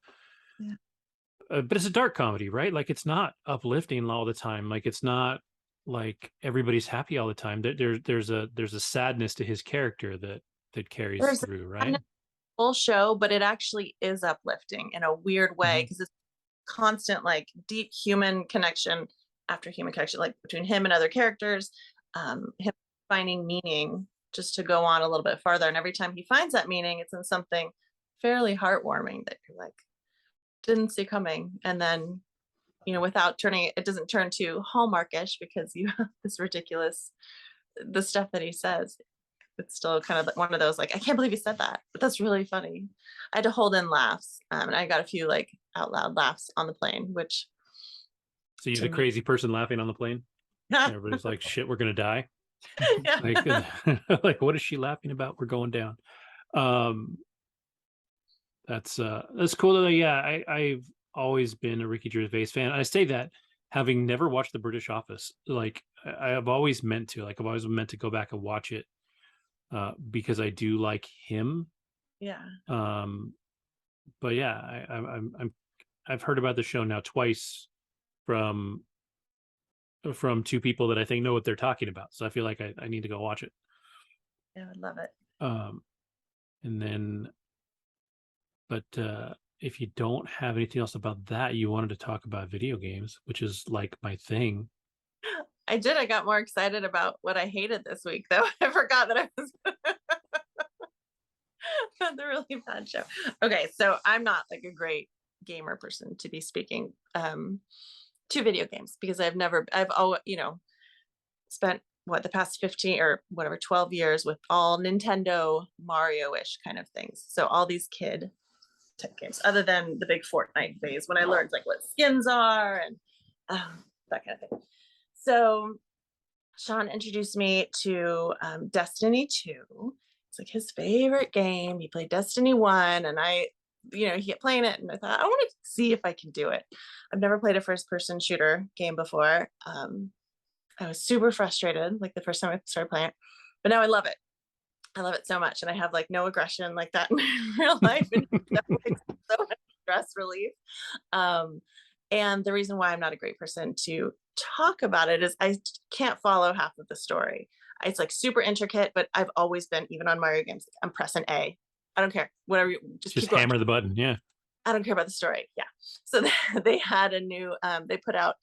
Speaker 2: but it's a dark comedy, right? Like it's not uplifting all the time, like it's not like everybody's happy all the time. There's a sadness to his character that carries through, right?
Speaker 3: Full show, but it actually is uplifting in a weird way because it's constant like deep human connection after human connection, like between him and other characters, him finding meaning just to go on a little bit farther. And every time he finds that meaning, it's in something fairly heartwarming that you're like, didn't see coming. And then, without it doesn't turn too Hallmarkish because you have this ridiculous, the stuff that he says. it's still kind of one of those like, I can't believe you said that, but that's really funny. I had to hold in laughs, and I got a few like out loud laughs on the plane, which.
Speaker 2: So you're the crazy person laughing on the plane? Everybody's like, shit, we're going to die. Like, like, what is she laughing about? We're going down. That's cool though. Yeah, I've always been a Ricky Gervais fan. I say that having never watched the British Office. Like, I've always meant to. Like, I've always meant to go back and watch it because I do like him.
Speaker 3: Yeah.
Speaker 2: But yeah, I've heard about the show now twice from two people that I think know what they're talking about. So I feel like I need to go watch it.
Speaker 3: Yeah, I love it.
Speaker 2: And then, but if you don't have anything else about that, you wanted to talk about video games, which is like my thing.
Speaker 3: I did. I got more excited about what I hated this week, though. I forgot that I was about the really bad show. Okay, so I'm not like a great gamer person to be speaking to video games, because I've always, spent the past 15 or whatever 12 years with all Nintendo Mario-ish kind of things. So all these kid type games, other than the big Fortnite phase when I learned like what skins are and that kind of thing. So Sean introduced me to Destiny 2. It's like his favorite game. He played Destiny 1, and he kept playing it, and I thought, I want to see if I can do it. I've never played a first-person shooter game before. I was super frustrated like the first time I started playing it, but now I love it. I love it so much, and I have like no aggression like that in real life, and definitely so much stress relief. And the reason why I'm not a great person to talk about it is I can't follow half of the story. It's like super intricate, but I've always been, even on Mario games, I'm pressing A. I don't care, whatever you just keep
Speaker 2: hammer the button. Yeah,
Speaker 3: I don't care about the story. Yeah. So they had a new they put out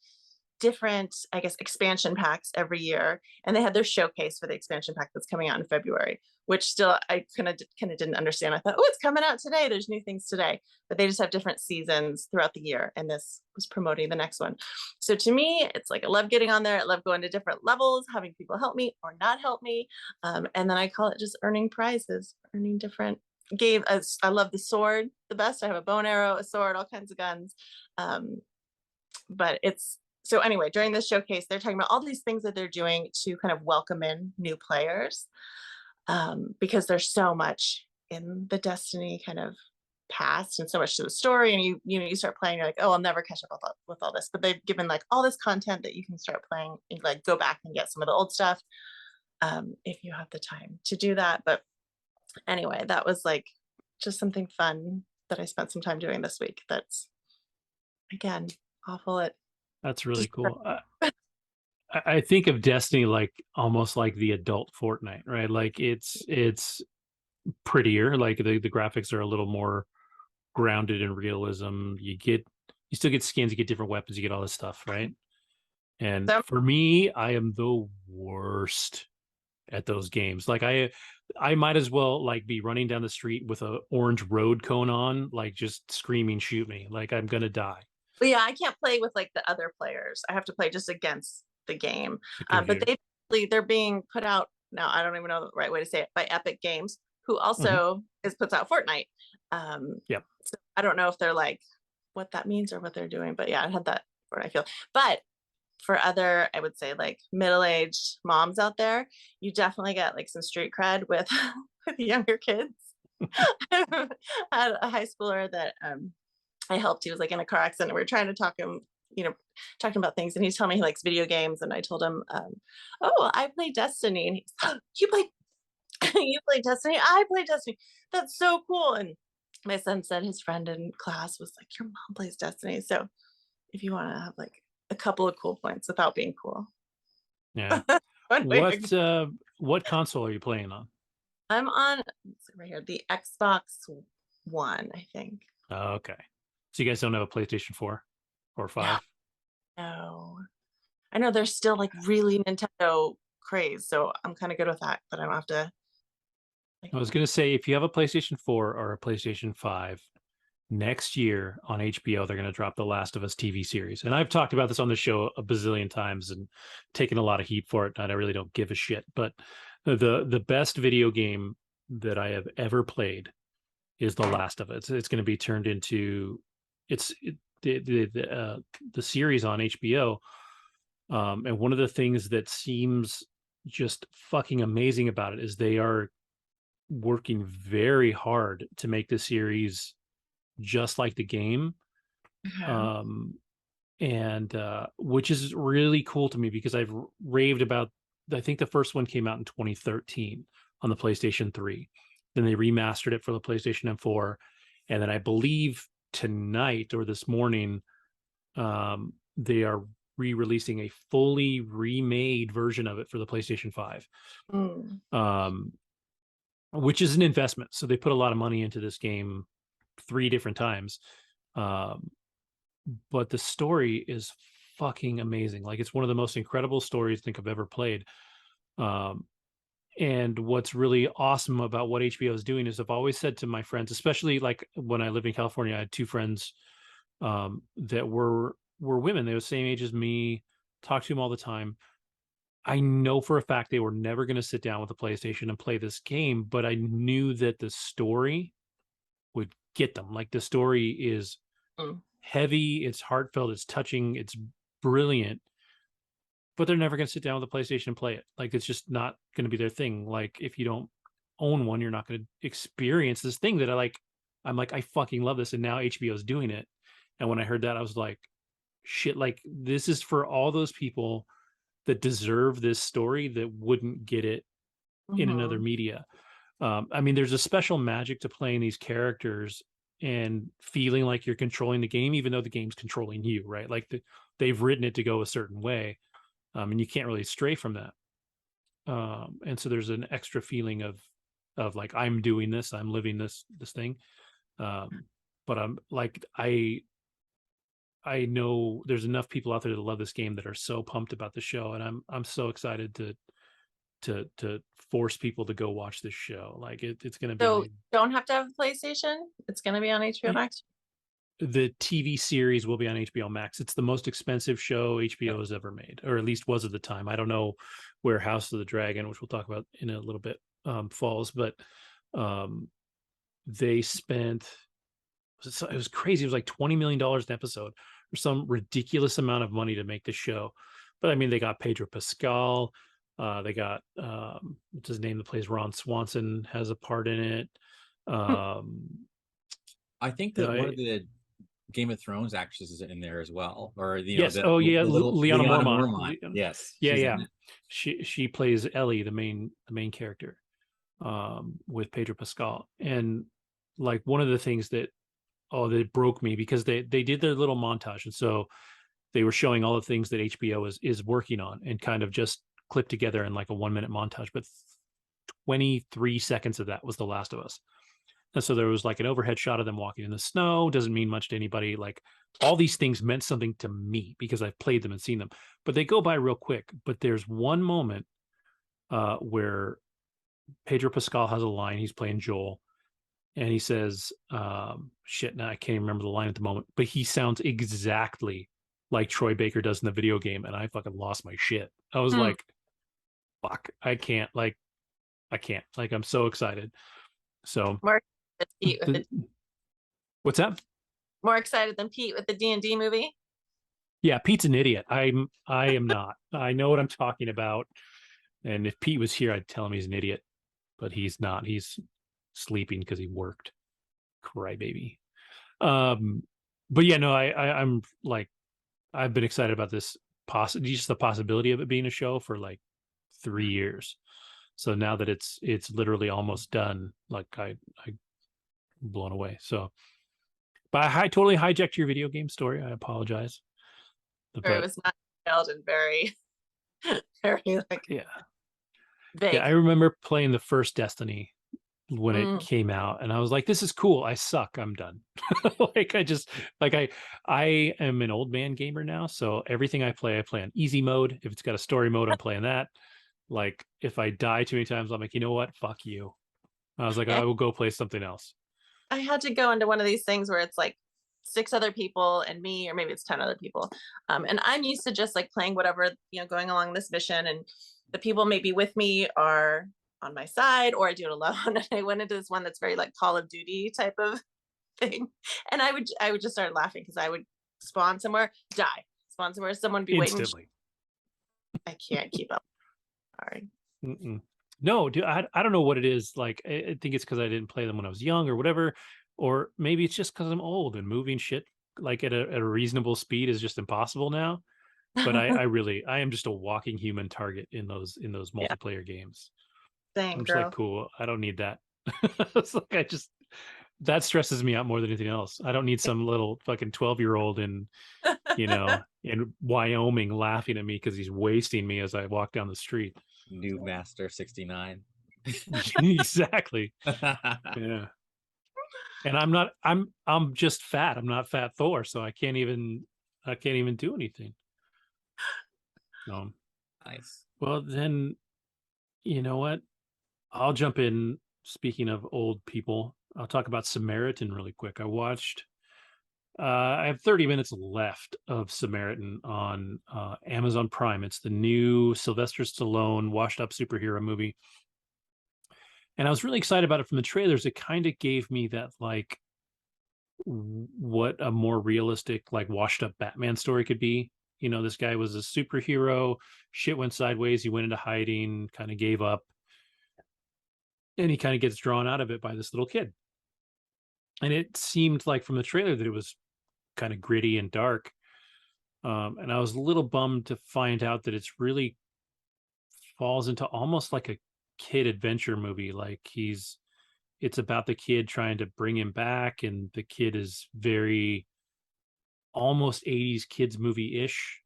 Speaker 3: different, I guess, expansion packs every year, and they had their showcase for the expansion pack that's coming out in February, which still I kind of didn't understand. I thought, oh, it's coming out today, there's new things today, but they just have different seasons throughout the year, and this was promoting the next one. So to me, it's like I love getting on there, I love going to different levels, having people help me or not help me, and then I call it just earning prizes, earning different game. I love the sword the best. I have a bow and arrow, a sword, all kinds of guns, but it's so anyway, during this showcase, they're talking about all these things that they're doing to kind of welcome in new players, because there's so much in the Destiny kind of past and so much to the story. And you start playing, you're like, oh, I'll never catch up with all this. But they've given like all this content that you can start playing and like go back and get some of the old stuff if you have the time to do that. But anyway, that was like just something fun that I spent some time doing this week. That's, again, awful at.
Speaker 2: That's really cool. I think of Destiny like almost like the adult Fortnite, right? Like it's prettier. Like the graphics are a little more grounded in realism. You still get skins, you get different weapons, you get all this stuff, right? And for me, I am the worst at those games. Like I might as well like be running down the street with a orange road cone on, like just screaming, shoot me. Like I'm gonna die.
Speaker 3: But yeah, I can't play with like the other players. I have to play just against the game. But they're being put out now. I don't even know the right way to say it, by Epic Games, who also puts out Fortnite.
Speaker 2: Yeah.
Speaker 3: So I don't know if they're like what that means or what they're doing, but yeah, I had that Fortnite feel. But for other, I would say like middle-aged moms out there, you definitely get like some street cred with with younger kids. I had a high schooler that I helped. He was like in a car accident, and we were trying to talking about things, and he's telling me he likes video games, and I told him, oh, I play Destiny, and he's, oh, you play Destiny? I play Destiny. That's so cool. And my son said his friend in class was like, your mom plays Destiny. So if you want to have like a couple of cool points without being cool.
Speaker 2: Yeah. What console are you playing on?
Speaker 3: I'm on right here, the Xbox One, I think.
Speaker 2: Oh, okay. So you guys don't have a PlayStation 4 or 5?
Speaker 3: No. I know there's still like really Nintendo craze, so I'm kind of good with that, but I don't have to.
Speaker 2: I was going to say, if you have a PlayStation 4 or a PlayStation 5, next year on HBO, they're going to drop the Last of Us TV series. And I've talked about this on the show a bazillion times and taken a lot of heat for it, and I really don't give a shit. But The best video game that I have ever played is The Last of Us. It's going to be turned into the series on HBO. And one of the things that seems just fucking amazing about it is they are working very hard to make the series just like the game. And which is really cool to me because I've raved about, I think the first one came out in 2013 on the PlayStation 3. Then they remastered it for the PlayStation 4. And then I believe tonight or this morning, they are re-releasing a fully remade version of it for the PlayStation 5. Which is an investment. So they put a lot of money into this game 3 different times. But the story is fucking amazing. Like, it's one of the most incredible stories I think I've ever played. And what's really awesome about what HBO is doing is I've always said to my friends, especially like when I lived in California, I had 2 friends that were women. They were the same age as me, talked to them all the time. I know for a fact they were never going to sit down with a PlayStation and play this game, but I knew that the story would get them. Like, the story is heavy, it's heartfelt, it's touching, it's brilliant, but they're never going to sit down with a PlayStation and play it. Like, it's just not going to be their thing. Like, if you don't own one, you're not going to experience this thing that I'm like, I fucking love this. And now HBO is doing it. And when I heard that, I was like, shit, like, this is for all those people that deserve this story that wouldn't get it in another media. I mean, there's a special magic to playing these characters and feeling like you're controlling the game, even though the game's controlling you, right? Like, they've written it to go a certain way, and you can't really stray from that. And so there's an extra feeling of like, I'm doing this, I'm living this thing. But I'm like, I know there's enough people out there that love this game that are so pumped about the show, and I'm so excited to force people to go watch this show. Like, it's going to be.
Speaker 3: So don't have to have a PlayStation. It's going to be on HBO Max.
Speaker 2: The TV series will be on HBO Max. It's the most expensive show HBO has ever made, or at least was at the time. I don't know where House of the Dragon, which we'll talk about in a little bit, falls, but they spent. It was crazy. It was like $20 million an episode, or some ridiculous amount of money to make the show. But I mean, they got Pedro Pascal. They got what's his name that plays Ron Swanson has a part in it.
Speaker 1: I think that one of the Game of Thrones actresses is in there as well, or
Speaker 2: yes, Lyanna Mormont.
Speaker 1: Yes,
Speaker 2: yeah. She plays Ellie, the main character, with Pedro Pascal. And like, one of the things that broke me, because they did their little montage, and so they were showing all the things that HBO is working on, and kind of just clipped together in like a 1-minute montage, but 23 seconds of that was The Last of Us. And so there was like an overhead shot of them walking in the snow. Doesn't mean much to anybody. Like, all these things meant something to me because I've played them and seen them, but they go by real quick. But there's one moment where Pedro Pascal has a line. He's playing Joel, and he says, shit, now I can't even remember the line at the moment, but he sounds exactly like Troy Baker does in the video game. And I fucking lost my shit. I was like, fuck, I can't, I'm so excited. So what's that?
Speaker 3: More excited than Pete with the D&D movie?
Speaker 2: Yeah, Pete's an idiot. I am not. I know what I'm talking about. And if Pete was here, I'd tell him he's an idiot, but he's not. He's sleeping because he worked. Crybaby. But yeah, no, I'm like, I've been excited about this just the possibility of it being a show for like 3 years. So now that it's literally almost done, like, I blown away. So, but I totally hijacked your video game story. I apologize.
Speaker 3: It was not detailed and very, very like
Speaker 2: big.
Speaker 3: Yeah,
Speaker 2: I remember playing the first Destiny when it came out, and I was like, this is cool. I suck. I'm done. Like, I am an old man gamer now, so everything I play on easy mode. If it's got a story mode, I'm playing that. Like, if I die too many times, I'm like, you know what? Fuck you. I was like, I will go play something else.
Speaker 3: I had to go into one of these things where it's like 6 other people and me, or maybe it's 10 other people. And I'm used to just like playing whatever, going along this mission and the people maybe with me are on my side, or I do it alone. And I went into this one that's very like Call of Duty type of thing, and I would just start laughing because I would spawn somewhere, die, spawn somewhere, someone be
Speaker 2: instantly.
Speaker 3: Waiting. I can't keep up. Sorry.
Speaker 2: No, dude, I don't know what it is. Like, I think it's because I didn't play them when I was young or whatever, or maybe it's just because I'm old and moving shit like at a reasonable speed is just impossible now. But I really am just a walking human target in those multiplayer games.
Speaker 3: Same,
Speaker 2: I'm just like, cool. I don't need that. It's like that stresses me out more than anything else. I don't need some little fucking 12-year-old in in Wyoming laughing at me because he's wasting me as I walk down the street.
Speaker 1: New Master 69.
Speaker 2: Exactly. Yeah. And I'm just fat. I'm not Fat Thor, so I can't even do anything.
Speaker 1: Nice.
Speaker 2: Well, then, you know what? I'll jump in. Speaking of old people, I'll talk about Samaritan really quick. I watched. I have 30 minutes left of Samaritan on Amazon Prime. It's the new Sylvester Stallone washed-up superhero movie, and I was really excited about it from the trailers. It kind of gave me that like what a more realistic, like washed-up Batman story could be. This guy was a superhero. Shit went sideways. He went into hiding, kind of gave up. And he kind of gets drawn out of it by this little kid. And it seemed like from the trailer that it was kind of gritty and dark. And I was a little bummed to find out that it's really falls into almost like a kid adventure movie. Like it's about the kid trying to bring him back. And the kid is very almost 80s kids movie-ish.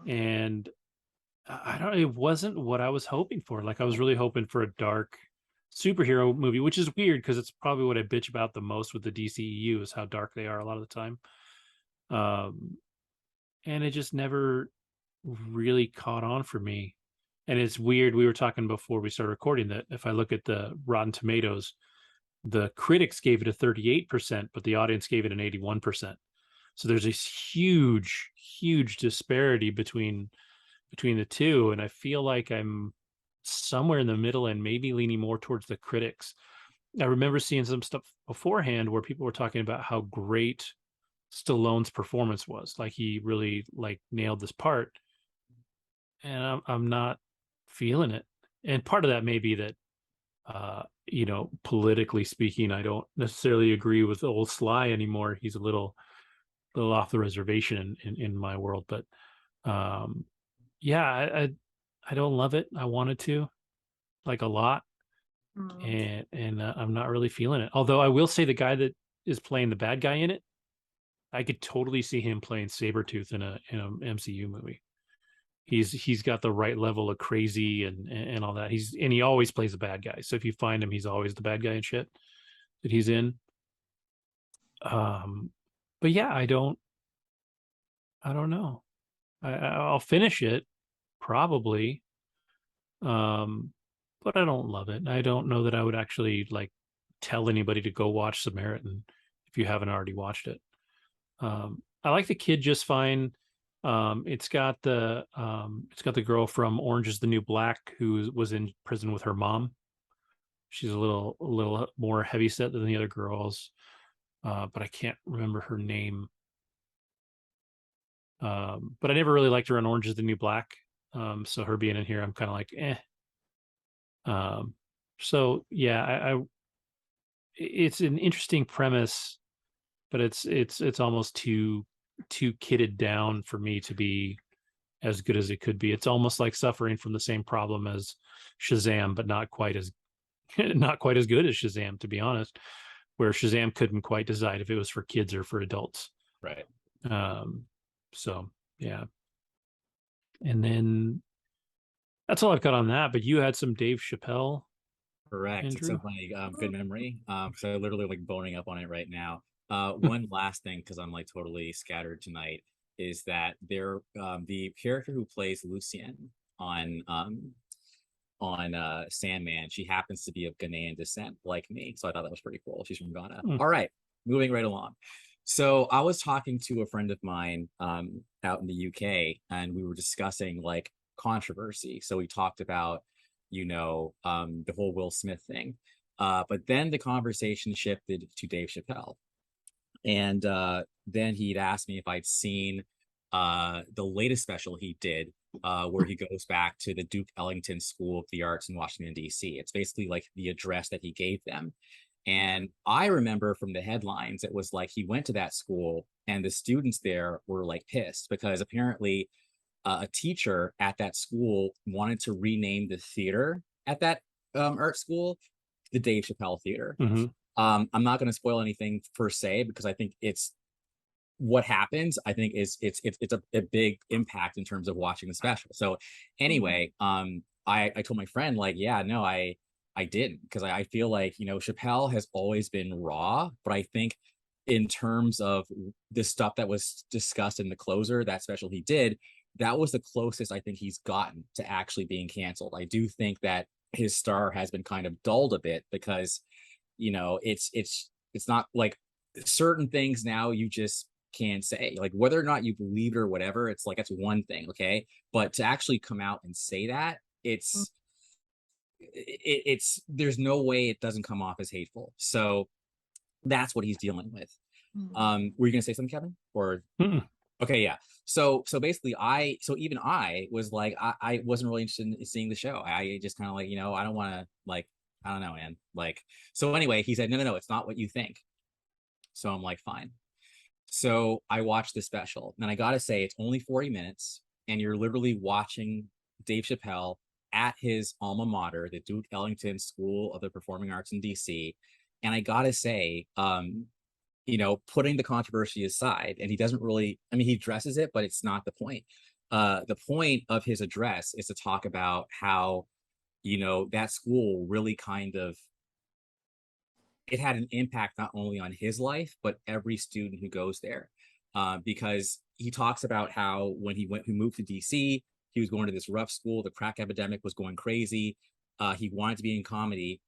Speaker 2: And it wasn't what I was hoping for. Like I was really hoping for a dark superhero movie, which is weird because it's probably what I bitch about the most with the DCEU is how dark they are a lot of the time. And it just never really caught on for me. And it's weird. We were talking before we started recording that if I look at the Rotten Tomatoes, the critics gave it a 38%, but the audience gave it an 81%. So there's this huge, huge disparity between the two. And I feel like I'm somewhere in the middle and maybe leaning more towards the critics. I remember seeing some stuff beforehand where people were talking about how great Stallone's performance was. Like he really like nailed this part. And I'm not feeling it. And part of that may be that politically speaking, I don't necessarily agree with old Sly anymore. He's a little off the reservation in my world. But yeah, I don't love it. I wanted to, like, a lot, and I'm not really feeling it. Although I will say the guy that is playing the bad guy in it, I could totally see him playing Sabretooth in a MCU movie. He's got the right level of crazy and all that. He always plays the bad guy. So if you find him, he's always the bad guy and shit that he's in. But yeah, I don't know. I'll finish it probably. But I don't love it. I don't know that I would actually like tell anybody to go watch Samaritan if you haven't already watched it. I like the kid just fine. It's got the girl from Orange is the New Black who was in prison with her mom. She's a little more heavy set than the other girls, but I can't remember her name. But I never really liked her on Orange is the New Black. So her being in here, I'm kind of like, eh. So yeah, it's an interesting premise, but it's almost too kidded down for me to be as good as it could be. It's almost like suffering from the same problem as Shazam, but not quite as good as Shazam, to be honest, where Shazam couldn't quite decide if it was for kids or for adults.
Speaker 1: Right.
Speaker 2: So yeah. And then that's all I've got on that. But you had some Dave Chapelle.
Speaker 1: Correct.
Speaker 2: Andrew?
Speaker 1: It's so funny. Good memory. So I'm literally like boning up on it right now. One last thing, because I'm like totally scattered tonight, is that the character who plays Lucien on Sandman, she happens to be of Ghanaian descent like me. So I thought that was pretty cool. She's from Ghana. All right, moving right along. So I was talking to a friend of mine out in the UK, and we were discussing like controversy. So we talked about, the whole Will Smith thing. But then the conversation shifted to Dave Chapelle. And then he'd asked me if I'd seen the latest special he did, where he goes back to the Duke Ellington School of the Arts in Washington, D.C. It's basically like the address that he gave them. And I remember from the headlines, it was like he went to that school and the students there were like pissed because apparently a teacher at that school wanted to rename the theater at that art school the Dave Chapelle Theater. I'm not going to spoil anything per se because I think it's what happens. I think it's a big impact in terms of watching the special. So anyway, I told my friend like, yeah, no, I didn't, because I feel like, Chappelle has always been raw, but I think in terms of the stuff that was discussed in The Closer, that special he did, that was the closest I think he's gotten to actually being canceled. I do think that his star has been kind of dulled a bit because, it's not like certain things now you just can't say, like whether or not you believe it or whatever. It's like, that's one thing. Okay. But to actually come out and say that, it's there's no way it doesn't come off as hateful. So that's what he's dealing with. Were you gonna say something, Kevin? Or okay, yeah. So basically even I was like, I wasn't really interested in seeing the show. I just kind of like, I don't want to, like, I don't know, man. Like, so anyway, he said, no, it's not what you think. So I'm like, fine. So I watched the special, and I gotta say, it's only 40 minutes, and you're literally watching Dave Chapelle at his alma mater, the Duke Ellington School of the Performing Arts in DC. And I gotta say, putting the controversy aside, and he doesn't really, he addresses it, but it's not the point. The point of his address is to talk about how, that school really kind of, it had an impact not only on his life, but every student who goes there. Because he talks about how when he moved to DC, he was going to this rough school. The crack epidemic was going crazy. He wanted to be in comedy.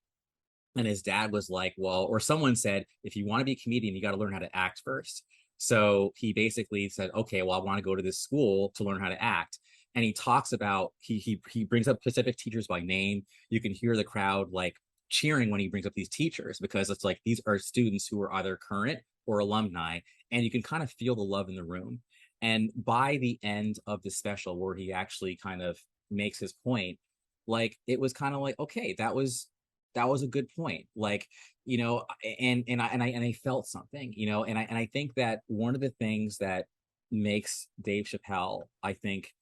Speaker 1: And his dad was like, well, or someone said, if you want to be a comedian, you got to learn how to act first. So he basically said, okay, well, I want to go to this school to learn how to act. And he talks about, he brings up specific teachers by name. You can hear the crowd like cheering when he brings up these teachers, because it's like, these are students who are either current or alumni, and you can kind of feel the love in the room. And by the end of the special, where he actually kind of makes his point, like, it was kind of like, okay, that was a good point. Like, and I felt something, and I think that one of the things that makes Dave Chapelle, I think,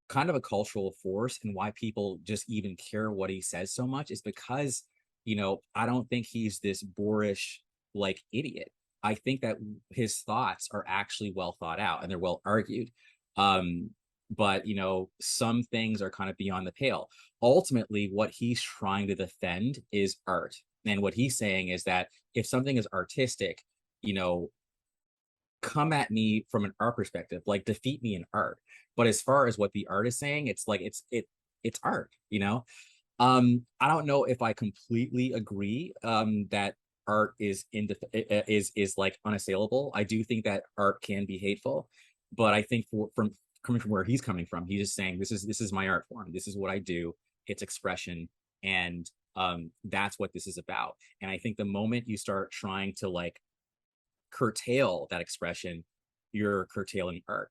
Speaker 1: kind of a cultural force, and why people just even care what he says so much, is because, I don't think he's this boorish, like, idiot. I think that his thoughts are actually well thought out and they're well argued. But some things are kind of beyond the pale. Ultimately, what he's trying to defend is art, and what he's saying is that if something is artistic, come at me from an art perspective, like, defeat me in art. But as far as what the art is saying, it's like, it's art. I don't know if I completely agree that art is like unassailable. I do think that art can be hateful, but I think from coming from where he's coming from, he's just saying, this is my art form, this is what I do, it's expression, and that's what this is about. And I think the moment you start trying to, like, curtail that expression, you're curtailing art.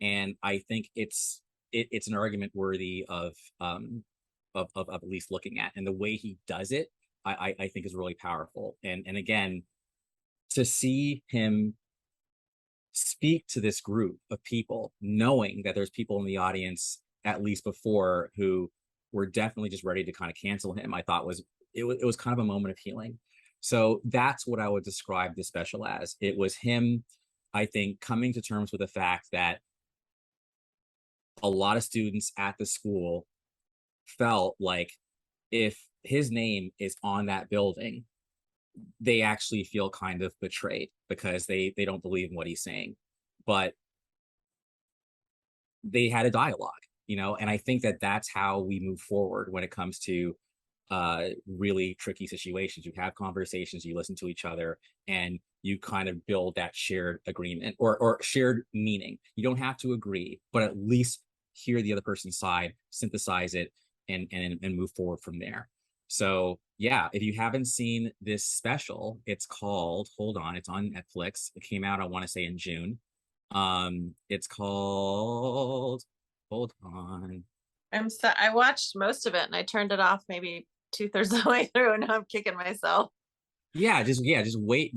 Speaker 1: And I think it's an argument worthy of at least looking at. And the way he does it, I think is really powerful. And again, to see him speak to this group of people, knowing that there's people in the audience, at least before, who were definitely just ready to kind of cancel him, I thought it was kind of a moment of healing. So that's what I would describe this special as. It was him, I think, coming to terms with the fact that a lot of students at the school felt like if his name is on that building, they actually feel kind of betrayed because they don't believe in what he's saying. But they had a dialogue, and I think that that's how we move forward when it comes to really tricky situations. You have conversations, you listen to each other, and you kind of build that shared agreement or shared meaning. You don't have to agree, but at least hear the other person's side, synthesize it, and move forward from there. So yeah, if you haven't seen this special, it's called, hold on, it's on Netflix. It came out, I want to say, in June. It's called, hold on.
Speaker 3: I watched most of it and I turned it off maybe 2/3 of the way through, and now I'm kicking myself.
Speaker 1: Just wait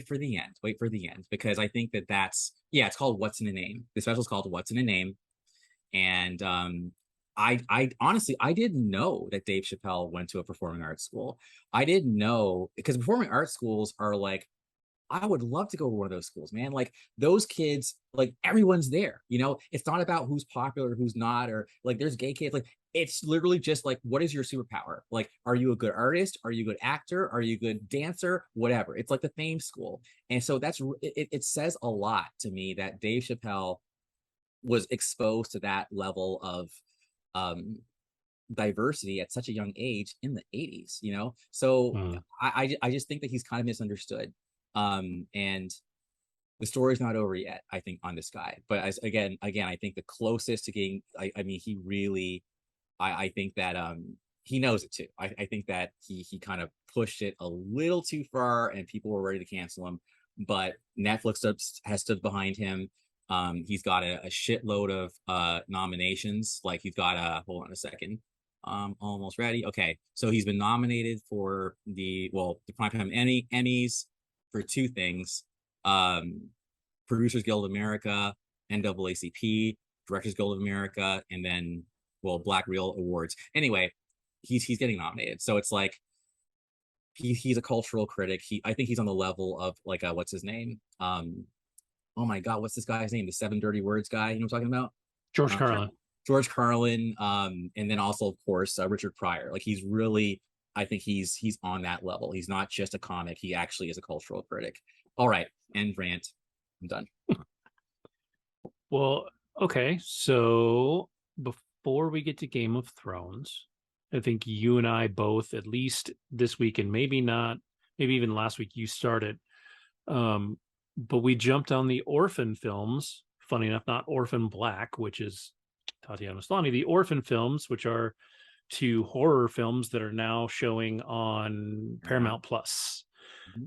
Speaker 1: for the end. Wait for the end, because I think that's it's called What's in a Name. The special is called What's in a Name. And I honestly, I didn't know that Dave Chapelle went to a performing arts school. I didn't know, because performing arts schools are like, I would love to go to one of those schools, man. Like those kids, like everyone's there, you know, it's not about who's popular, who's not, or like there's gay kids. Like it's literally just like, what is your superpower? Like, are you a good artist? Are you a good actor? Are you a good dancer? Whatever. It's like the fame school. And so it says a lot to me that Dave Chapelle was exposed to that level of diversity at such a young age in the 80s, you know. So I just think that he's kind of misunderstood. And the story's not over yet, I think, on this guy. But as again, I think the closest to getting, I mean, he really, I think that he knows it too. I think that he kind of pushed it a little too far, and people were ready to cancel him. But Netflix has stood behind him. He's got a shitload of nominations. Like he's got hold on a second. Almost ready. Okay, so he's been nominated for the Primetime Emmys for 2 things: Producers Guild of America, NAACP, Directors Guild of America, and then Black Reel Awards. Anyway, he's getting nominated. So it's like he's a cultural critic. I think he's on the level of like what's his name? Oh my God, what's this guy's name? The 7 Dirty Words guy. You know what I'm talking about?
Speaker 2: George Carlin.
Speaker 1: George Carlin, and then also, of course, Richard Pryor. Like he's really, I think he's on that level. He's not just a comic. He actually is a cultural critic. All right, end rant. I'm done.
Speaker 2: Well, okay. So before we get to Game of Thrones, I think you and I both, at least this week, and maybe not, maybe even last week, you started. But we jumped on the Orphan films. Funny enough, not Orphan Black, which is Tatiana Maslany. The Orphan films, which are 2 horror films that are now showing on Paramount Plus.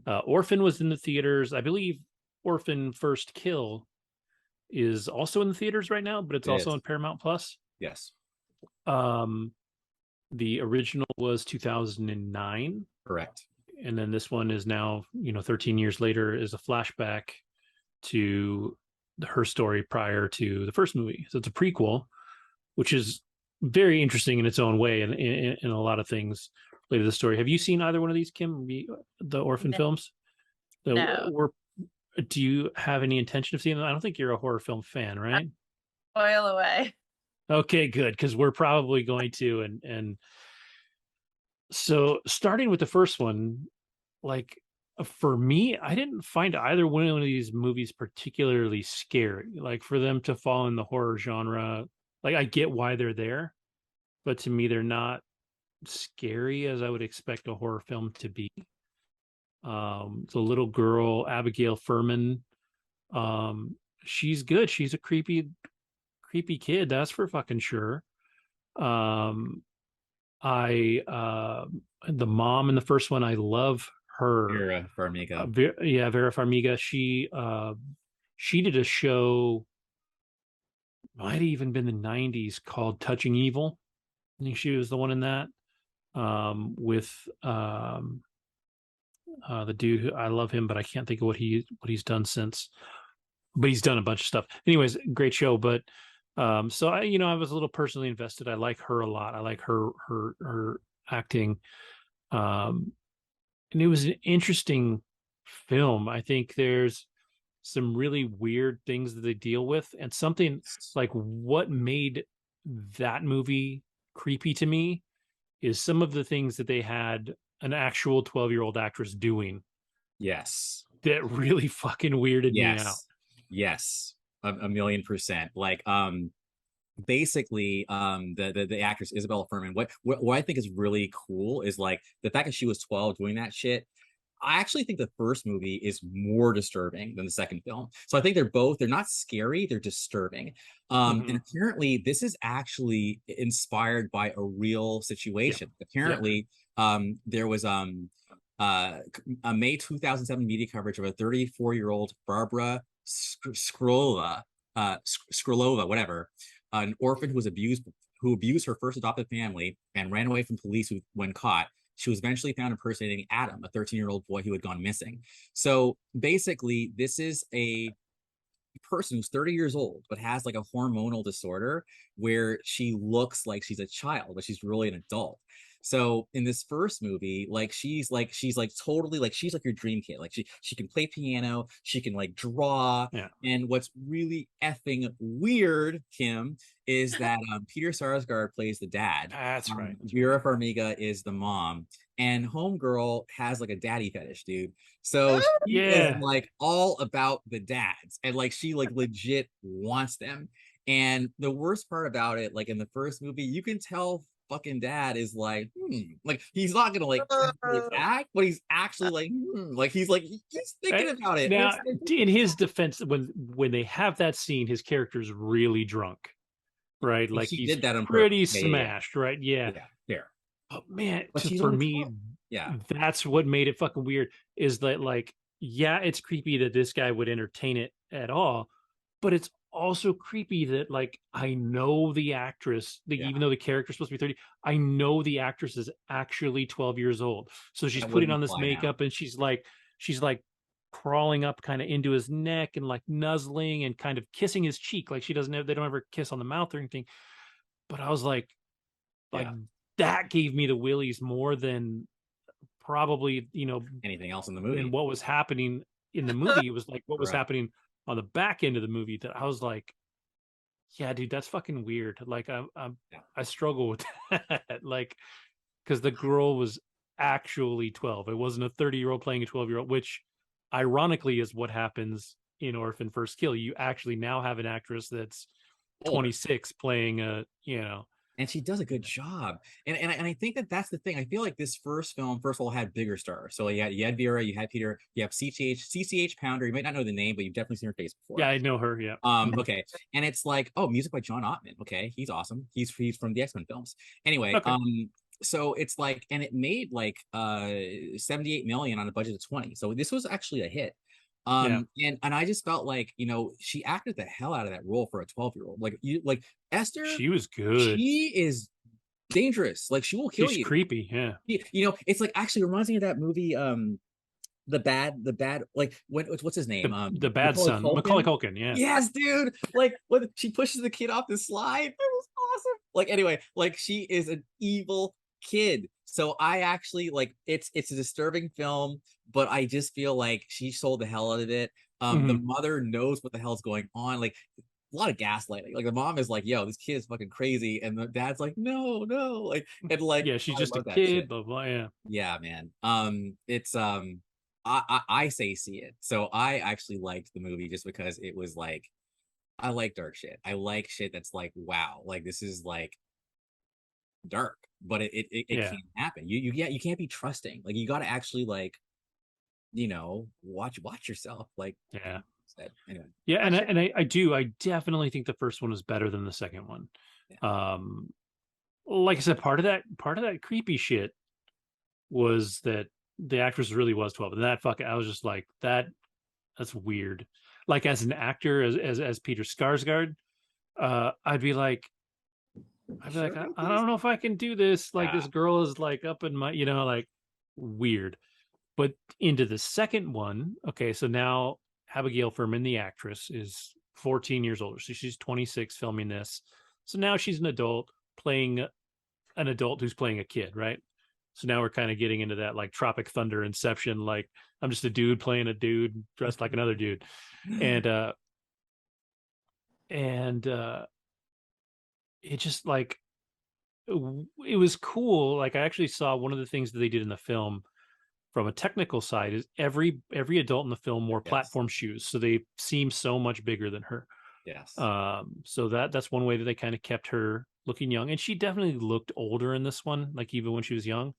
Speaker 2: Orphan was in the theaters. I believe Orphan First Kill is also in the theaters right now, but it's also on Paramount Plus.
Speaker 1: Yes.
Speaker 2: The original was 2009.
Speaker 1: Correct.
Speaker 2: And then this one is now, 13 years later, is a flashback to her story prior to the first movie. So it's a prequel, which is very interesting in its own way, and in a lot of things related to the story. Have you seen either one of these, Kim, the Orphan films?
Speaker 3: No.
Speaker 2: Do you have any intention of seeing them? I don't think you're a horror film fan, right?
Speaker 3: Spoil away.
Speaker 2: Okay, good, because we're probably going to. And so starting with the first one, like for me, I didn't find either one of these movies particularly scary. Like for them to fall in the horror genre, like I get why they're there, but to me, they're not scary as I would expect a horror film to be. The little girl, Abigail Furman, she's good. She's a creepy kid, that's for fucking sure. The mom in the first one, I love her.
Speaker 1: Vera Farmiga.
Speaker 2: Vera Farmiga. She did a show, might have even been the 90s, called Touching Evil. I think she was the one in that, with the dude who, I love him, but I can't think of what he's done since. But he's done a bunch of stuff. Anyways, great show. But so I was a little personally invested. I like her a lot. I like her acting. And it was an interesting film. I think there's some really weird things that they deal with, and something like what made that movie creepy to me is some of the things that they had an actual 12-year-old actress doing.
Speaker 1: Yes.
Speaker 2: That really fucking weirded me out.
Speaker 1: Yes. A 1,000,000%. Like, basically, the actress Isabella Furman, what I think is really cool is like the fact that she was 12 doing that shit. I actually think the first movie is more disturbing than the second film. So I think they're not scary, they're disturbing. And apparently this is actually inspired by a real situation. Apparently, there was a May 2007 media coverage of a 34-year-old Barbara Skrolova, whatever, an orphan who abused her first adopted family and ran away from police when caught. She was eventually found impersonating Adam, a 13-year-old boy who had gone missing. So basically, this is a person who's 30 years old, but has like a hormonal disorder where she looks like she's a child, but she's really an adult. So in this first movie, like she's totally like she's like your dream kid. Like she can play piano, she can like draw.
Speaker 2: Yeah.
Speaker 1: And what's really effing weird, Kim, is that Peter Sarsgaard plays the dad.
Speaker 2: That's right.
Speaker 1: Vera Farmiga is the mom, and Homegirl has like a daddy fetish, dude. So she is like all about the dads, and like she like legit wants them. And the worst part about it, like in the first movie, you can tell fucking dad is like he's not gonna like act, but he's actually like he's thinking about it.
Speaker 2: Now, in his defense, when they have that scene, his character's really drunk, right? Like
Speaker 1: he
Speaker 2: he's
Speaker 1: did that on
Speaker 2: pretty smashed, right? Yeah. Oh man, for me, that's what made it fucking weird. Is that like, yeah, it's creepy that this guy would entertain it at all, but it's also creepy that like I know the actress, even though the character's supposed to be 30, I know the actress is actually 12 years old. So she's putting on this makeup and she's like crawling up kind of into his neck and like nuzzling and kind of kissing his cheek. Like they don't ever kiss on the mouth or anything. But I was like that gave me the willies more than probably,
Speaker 1: anything else in the movie.
Speaker 2: And what was happening in the movie, it was like what was happening on the back end of the movie that I was like, yeah, dude, that's fucking weird. Like I struggle with that. Like, because the girl was actually 12. It wasn't a 30-year-old playing a 12-year-old, which ironically is what happens in Orphan First Kill. You actually now have an actress that's 26 playing
Speaker 1: and she does a good job. And I think that's the thing. I feel like this first film, first of all, had bigger stars. So you had Vera, you had Peter, you have CCH Pounder. You might not know the name, but you've definitely seen her face before.
Speaker 2: Yeah, I know her. Yeah.
Speaker 1: Okay. And it's like, music by John Ottman. Okay, he's awesome. He's from the X-Men films. Anyway, so it's like, and it made like 78 million on a budget of 20. So this was actually a hit. And I just felt like, she acted the hell out of that role for a 12-year-old. Like Esther,
Speaker 2: she was good.
Speaker 1: She is dangerous. Like she will kill you.
Speaker 2: She's creepy. Yeah.
Speaker 1: It's like actually reminds me of that movie, the bad, like what's his name?
Speaker 2: The bad son, Macaulay Culkin. Yeah.
Speaker 1: Yes, dude. Like when she pushes the kid off the slide, it was awesome. Like anyway, like she is an evil kid. So I actually like it's a disturbing film, but I just feel like she sold the hell out of it. The mother knows what the hell's going on. Like a lot of gaslighting. Like the mom is like, yo, this kid is fucking crazy, and the dad's like, no, like, and like,
Speaker 2: yeah, she's just a kid, blah blah.
Speaker 1: Yeah, man. It's I say see it. So I actually liked the movie just because it was like, I like dark shit. I like shit that's like, wow, like this is like dark, but it can't happen. You can't be trusting. Like you got to actually like, watch yourself. Like anyway.
Speaker 2: Yeah, and I definitely think the first one is better than the second one. Yeah. Like I said, part of that creepy shit was that the actress really was 12, and I was just like, that's weird. Like as an actor, as Peter Skarsgård, I'd be like, I don't know if I can do this. Like this girl is like up in my, like weird. But into the second one, okay, so now Abigail Furman, the actress, is 14 years older. So she's 26 filming this. So now she's an adult playing an adult who's playing a kid, right? So now we're kind of getting into that like Tropic Thunder Inception, like I'm just a dude playing a dude dressed like another dude. And it just like, it was cool. Like I actually saw one of the things that they did in the film from a technical side is every adult in the film wore platform shoes, so they seem so much bigger than her.
Speaker 1: Yes.
Speaker 2: So that's one way that they kind of kept her looking young, and she definitely looked older in this one, like even when she was young.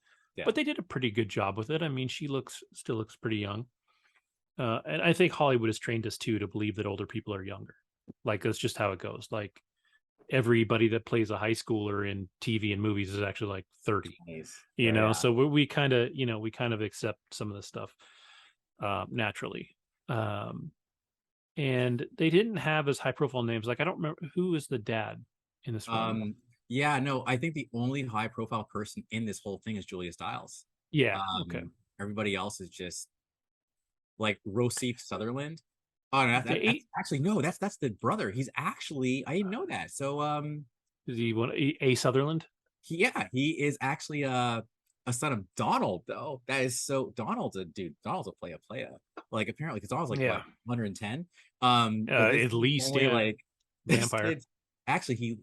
Speaker 2: but they did a pretty good job with it. I mean, she still looks pretty young. And I think Hollywood has trained us too to believe that older people are younger. Like that's just how it goes. Like everybody that plays a high schooler in TV and movies is actually like 30. You know, so we kind of, you know, we kind of accept some of this stuff naturally. And they didn't have as high profile names. Like I don't remember who is the dad in this one.
Speaker 1: Yeah, no, I think the only high profile person in this whole thing is Julia Stiles.
Speaker 2: Yeah. Okay.
Speaker 1: Everybody else is just like Rossif Sutherland. Oh no, that's actually no, that's the brother. He's actually, I didn't know that. So
Speaker 2: is he one a Sutherland?
Speaker 1: He is actually a son of Donald though. That is so Donald's a dude. Donald's a playa. Like apparently because Donald's like what, 110.
Speaker 2: At least
Speaker 1: like
Speaker 2: vampire.
Speaker 1: Kid, actually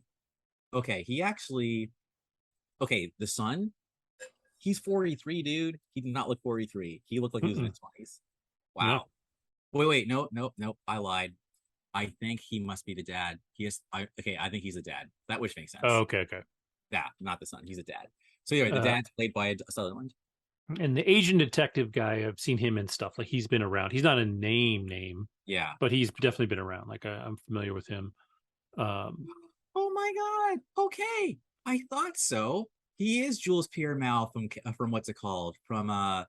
Speaker 1: the son, he's 43, dude. He did not look 43. He looked like he was in his 20s. Wow. No. Wait, no, I lied. I think he must be the dad. I think he's the dad. That which makes sense.
Speaker 2: Oh, okay.
Speaker 1: Yeah, not the son. He's a dad. So anyway, the dad's played by a Sutherland.
Speaker 2: And the Asian detective guy, I've seen him in stuff. Like he's been around. He's not a name.
Speaker 1: Yeah.
Speaker 2: But he's definitely been around. Like I'm familiar with him.
Speaker 1: Oh my God. Okay. I thought so. He is Jules Pierre Mal from what's it called? From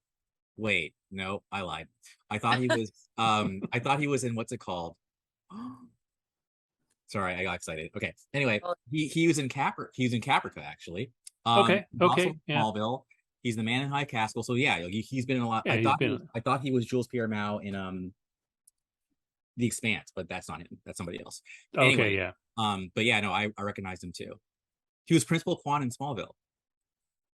Speaker 1: wait, no, I lied. I thought he was I thought he was in what's it called? Sorry, I got excited. Okay. Anyway, he was in Caprica actually.
Speaker 2: Okay.
Speaker 1: Smallville. He's the man in High Castle. So yeah, he's been in a lot.
Speaker 2: Yeah,
Speaker 1: I thought he was Jules Pierre Mal in The Expanse, but that's not him. That's somebody else. Anyway,
Speaker 2: okay, yeah.
Speaker 1: But yeah, no, I recognized him too. He was Principal Quan in Smallville.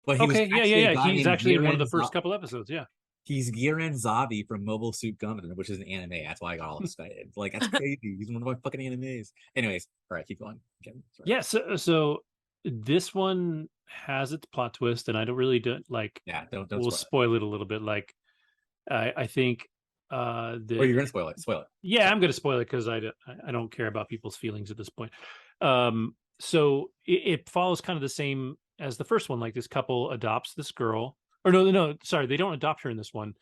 Speaker 2: But he's actually in one of the first couple episodes. Yeah.
Speaker 1: He's Giran Zavi from Mobile Suit Gundam, which is an anime. That's why I got all excited. Like that's crazy. He's one of my fucking animes. Anyways, all right, keep going.
Speaker 2: Yeah. So this one has its plot twist, and I don't really like.
Speaker 1: Yeah, don't.
Speaker 2: We'll spoil it a little bit. Like, I think.
Speaker 1: Or you're gonna spoil it. Spoil it.
Speaker 2: Yeah, I'm gonna spoil it because I don't care about people's feelings at this point. So it follows kind of the same as the first one. Like this couple adopts this girl. Or no, sorry, they don't adopt her in this one.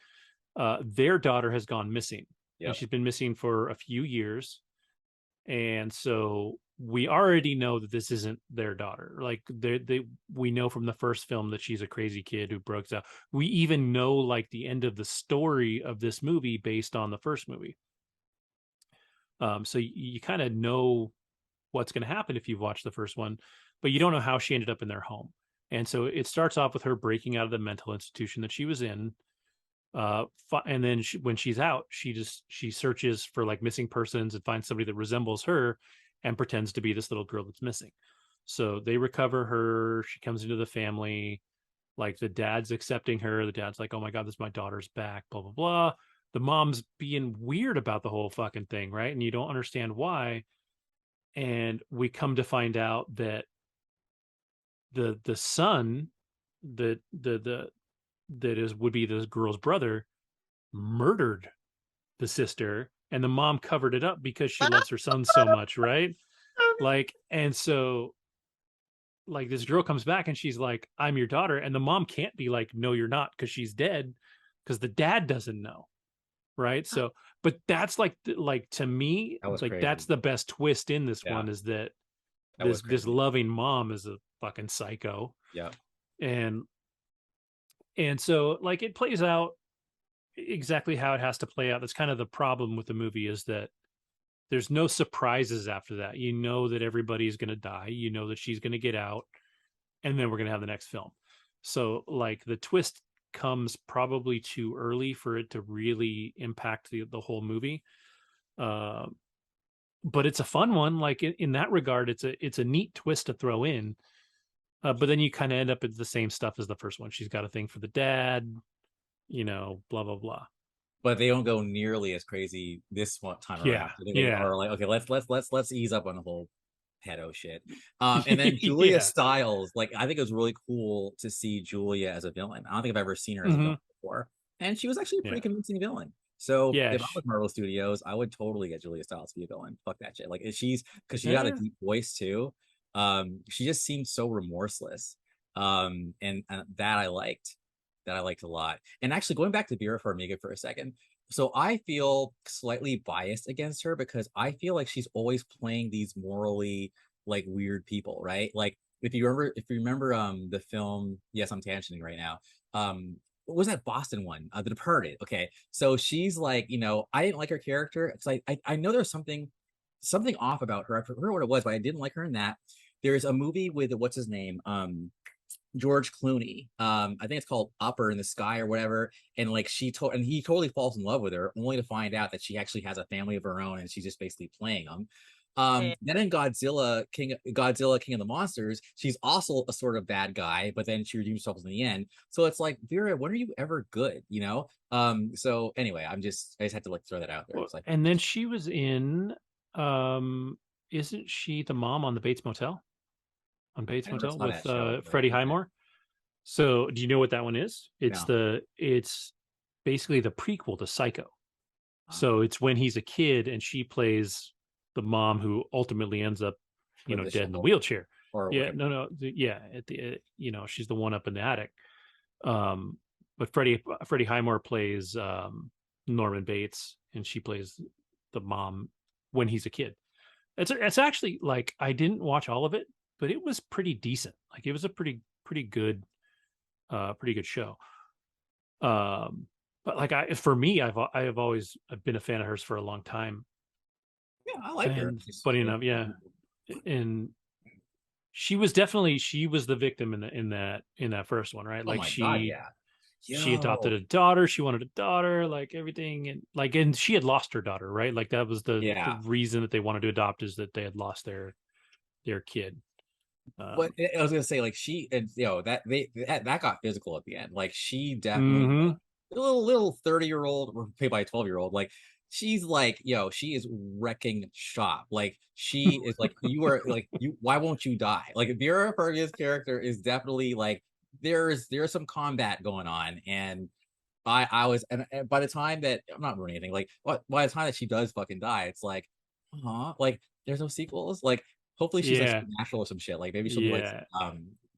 Speaker 2: Their daughter has gone missing. And she's been missing for a few years. And so we already know that this isn't their daughter. Like we know from the first film that she's a crazy kid who breaks out. We even know like the end of the story of this movie based on the first movie. So you kind of know what's going to happen if you've watched the first one, but you don't know how she ended up in their home. And so it starts off with her breaking out of the mental institution that she was in. And then when she's out, she searches for like missing persons and finds somebody that resembles her and pretends to be this little girl that's missing. So they recover her. She comes into the family. Like the dad's accepting her. The dad's like, oh my God, this is my daughter's back, blah, blah, blah. The mom's being weird about the whole fucking thing, right? And you don't understand why. And we come to find out that the son that would be this girl's brother murdered the sister, and the mom covered it up because she loves her son so much, right? Like, and so like this girl comes back and she's like, I'm your daughter, and the mom can't be like, no, you're not, because she's dead, because the dad doesn't know, right? So but that's like to me, like crazy. That's the best twist in this one, is that this loving mom is a fucking psycho.
Speaker 1: Yeah.
Speaker 2: And so like it plays out exactly how it has to play out. That's kind of the problem with the movie, is that there's no surprises after that. You know that everybody's going to die. You know that she's going to get out, and then we're going to have the next film. So like the twist comes probably too early for it to really impact the whole movie. But it's a fun one. Like in that regard, it's a neat twist to throw in. But then you kind of end up at the same stuff as the first one. She's got a thing for the dad, blah, blah, blah.
Speaker 1: But they don't go nearly as crazy this one time around. They are like, okay, let's ease up on the whole pedo shit. And then Julia Stiles, like I think it was really cool to see Julia as a villain. I don't think I've ever seen her as a villain before. And she was actually a pretty convincing villain. So if I was Marvel Studios, I would totally get Julia Stiles to be a villain. Fuck that shit. Like because she got a deep voice too. She just seemed so remorseless. And that I liked. that I liked a lot. And actually, going back to Vera Farmiga for a second, so I feel slightly biased against her because I feel like she's always playing these morally like weird people, right? Like if you remember the film, yes, I'm tangenting right now. What was that Boston one? The Departed. Okay. So she's like, I didn't like her character. It's like I know there's something off about her. I forgot what it was, but I didn't like her in that. There's a movie with what's his name? George Clooney. I think it's called Upper in the Sky or whatever. And like and he totally falls in love with her, only to find out that she actually has a family of her own and she's just basically playing them. Then in King of the Monsters, she's also a sort of bad guy, but then she redeems herself in the end. So it's like, Vera, when are you ever good? So anyway, I just had to like throw that out there.
Speaker 2: Well, and then she was in isn't she the mom on the Bates Motel? On Bates Motel with Freddie Highmore. So do you know what that one is? It's it's basically the prequel to Psycho. So it's when he's a kid and she plays the mom who ultimately ends up, dead in the wheelchair. At the she's the one up in the attic. But Freddie Highmore plays Norman Bates, and she plays the mom when he's a kid. It's actually like, I didn't watch all of it, but it was pretty decent. Like it was a pretty good show. But like for me, I have always been a fan of hers for a long time.
Speaker 1: Yeah, I like her.
Speaker 2: Funny enough, yeah. And she was the victim in that first one, right? Like
Speaker 1: God, yeah.
Speaker 2: She adopted a daughter. She wanted a daughter, like everything, and she had lost her daughter, right? Like that was the reason that they wanted to adopt, is that they had lost their kid.
Speaker 1: But I was gonna say, like, she and that got physical at the end. Like she definitely a little 30-year-old played by a 12-year-old. Like she's like, she is wrecking shop. Like she is like, you are like, why won't you die? Like Vera Farmiga's character is definitely like, there's some combat going on, and I was and by the time that I'm not ruining anything, like by the time that she does fucking die, it's like, like there's no sequels. Like hopefully she's like supernatural or some shit. Like maybe she'll be like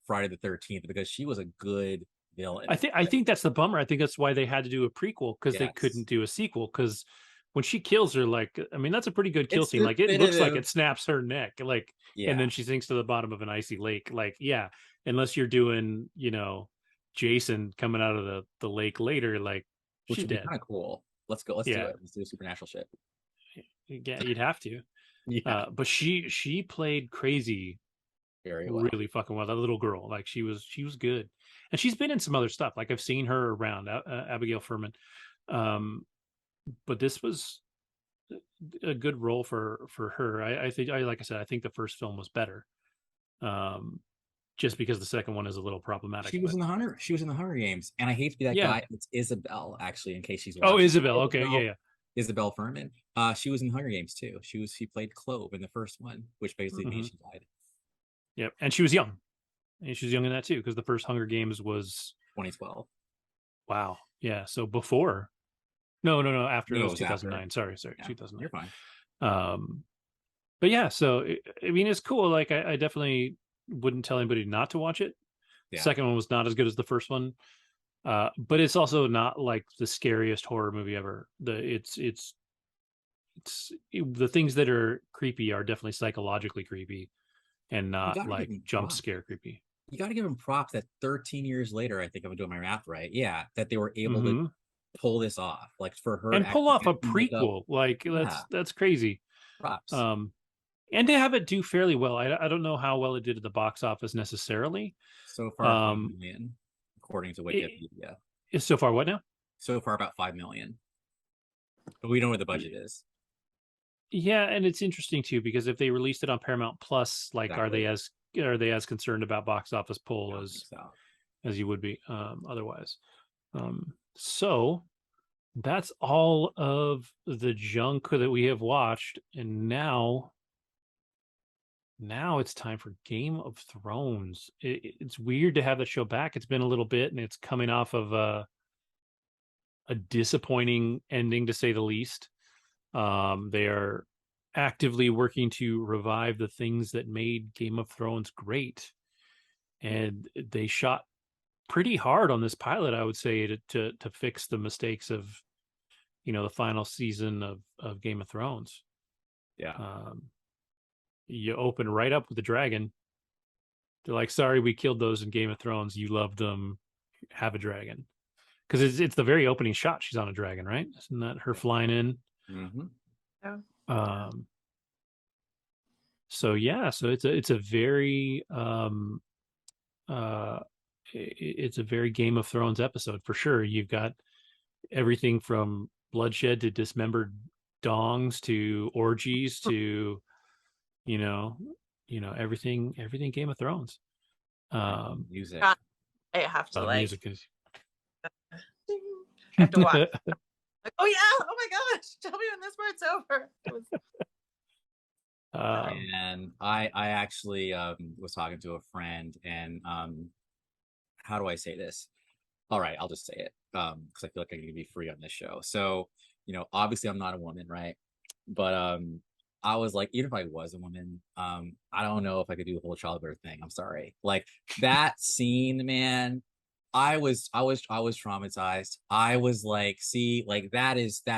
Speaker 1: Friday the 13th, because she was a good villain.
Speaker 2: I think that's the bummer. I think that's why they had to do a prequel, because they couldn't do a sequel, because when she kills her, like, I mean, that's a pretty good kill scene. Like it looks like it snaps her neck, like, and then she sinks to the bottom of an icy lake. Like, unless you're doing, Jason coming out of the lake later, like,
Speaker 1: which would be kind of cool. Let's go. Let's do it. Let's do supernatural shit.
Speaker 2: Yeah, you'd have to. But she played crazy
Speaker 1: very well.
Speaker 2: Really fucking well. That little girl, like she was good, and she's been in some other stuff. Like I've seen her around, Abigail Furman. But this was a good role for her. I think, like I said, I think the first film was better. Just because the second one is a little problematic.
Speaker 1: She was in the Hunger Games, and I hate to be that guy. It's Isabel, actually, in case she's watching.
Speaker 2: Oh, Isabel. Okay, yeah.
Speaker 1: Isabel Furman. She was in the Hunger Games too. She played Clove in the first one, which basically means she died.
Speaker 2: Yep, and she was young. And she was young in that too, because the first Hunger Games was
Speaker 1: 2012.
Speaker 2: Wow. Yeah. So before. No. After it was 2009. After. Sorry. Yeah, 2009.
Speaker 1: You're fine.
Speaker 2: But yeah. So I mean, it's cool. Like I definitely wouldn't tell anybody not to watch it. The second one was not as good as the first one. But it's also not like the scariest horror movie ever. It's the things that are creepy are definitely psychologically creepy, and not like jump scare creepy.
Speaker 1: You got to give them props that 13 years later, I think I'm doing my math right. Yeah, that they were able to pull this off, like for her,
Speaker 2: and pull off a prequel. Like that's crazy.
Speaker 1: Props.
Speaker 2: And to have it do fairly well. I don't know how well it did at the box office necessarily.
Speaker 1: So far, 5 million, according to Wikipedia.
Speaker 2: Is so far what now?
Speaker 1: So far, about 5 million. But we know where the budget is.
Speaker 2: Yeah, and it's interesting too, because if they released it on Paramount Plus, like, are they as concerned about box office pull as you would be otherwise? So that's all of the junk that we have watched, and now it's time for Game of Thrones. It's weird to have the show back. It's been a little bit, and it's coming off of a disappointing ending, to say the least. They are actively working to revive the things that made Game of Thrones great, and they shot pretty hard on this pilot, I would say, to fix the mistakes of, the final season of Game of Thrones.
Speaker 1: Yeah.
Speaker 2: You open right up with the dragon. They're like, sorry, we killed those in Game of Thrones. You loved them. Have a dragon. Because it's the very opening shot. She's on a dragon, right? Isn't that her flying in?
Speaker 1: Mm-hmm.
Speaker 3: Yeah.
Speaker 2: So it's a very it's a very Game of Thrones episode for sure. You've got everything from bloodshed to dismembered dongs to orgies to everything Game of Thrones.
Speaker 1: Music.
Speaker 3: I have to
Speaker 2: music is
Speaker 3: I have to watch. Like, oh yeah, oh my gosh, tell me when this part's over.
Speaker 1: And I actually was talking to a friend, and how do I say this? All right, I'll just say it because I feel like I can be free on this show. So, obviously I'm not a woman, right? But I was like, even if I was a woman, I don't know if I could do the whole childbirth thing. I'm sorry. Like that scene, man, I was traumatized. I was like, see, like that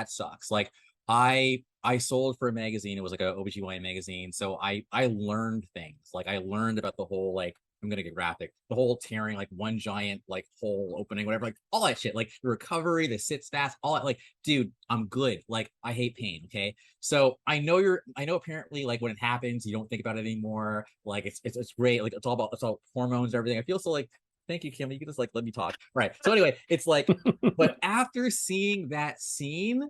Speaker 1: sucks. Like I sold for a magazine. It was like a OBGYN magazine. So I learned things. Like I learned about the whole, like, I'm gonna get graphic, the whole tearing, like one giant like hole opening, whatever, like all that shit, like the recovery, the sit stats, all that. Like, dude, I'm good. Like I hate pain. Okay. So I know apparently like when it happens, you don't think about it anymore. Like it's great. Like it's all hormones and everything. I feel so like, thank you, Kim. You can just like let me talk. Right. So anyway, it's like, but after seeing that scene,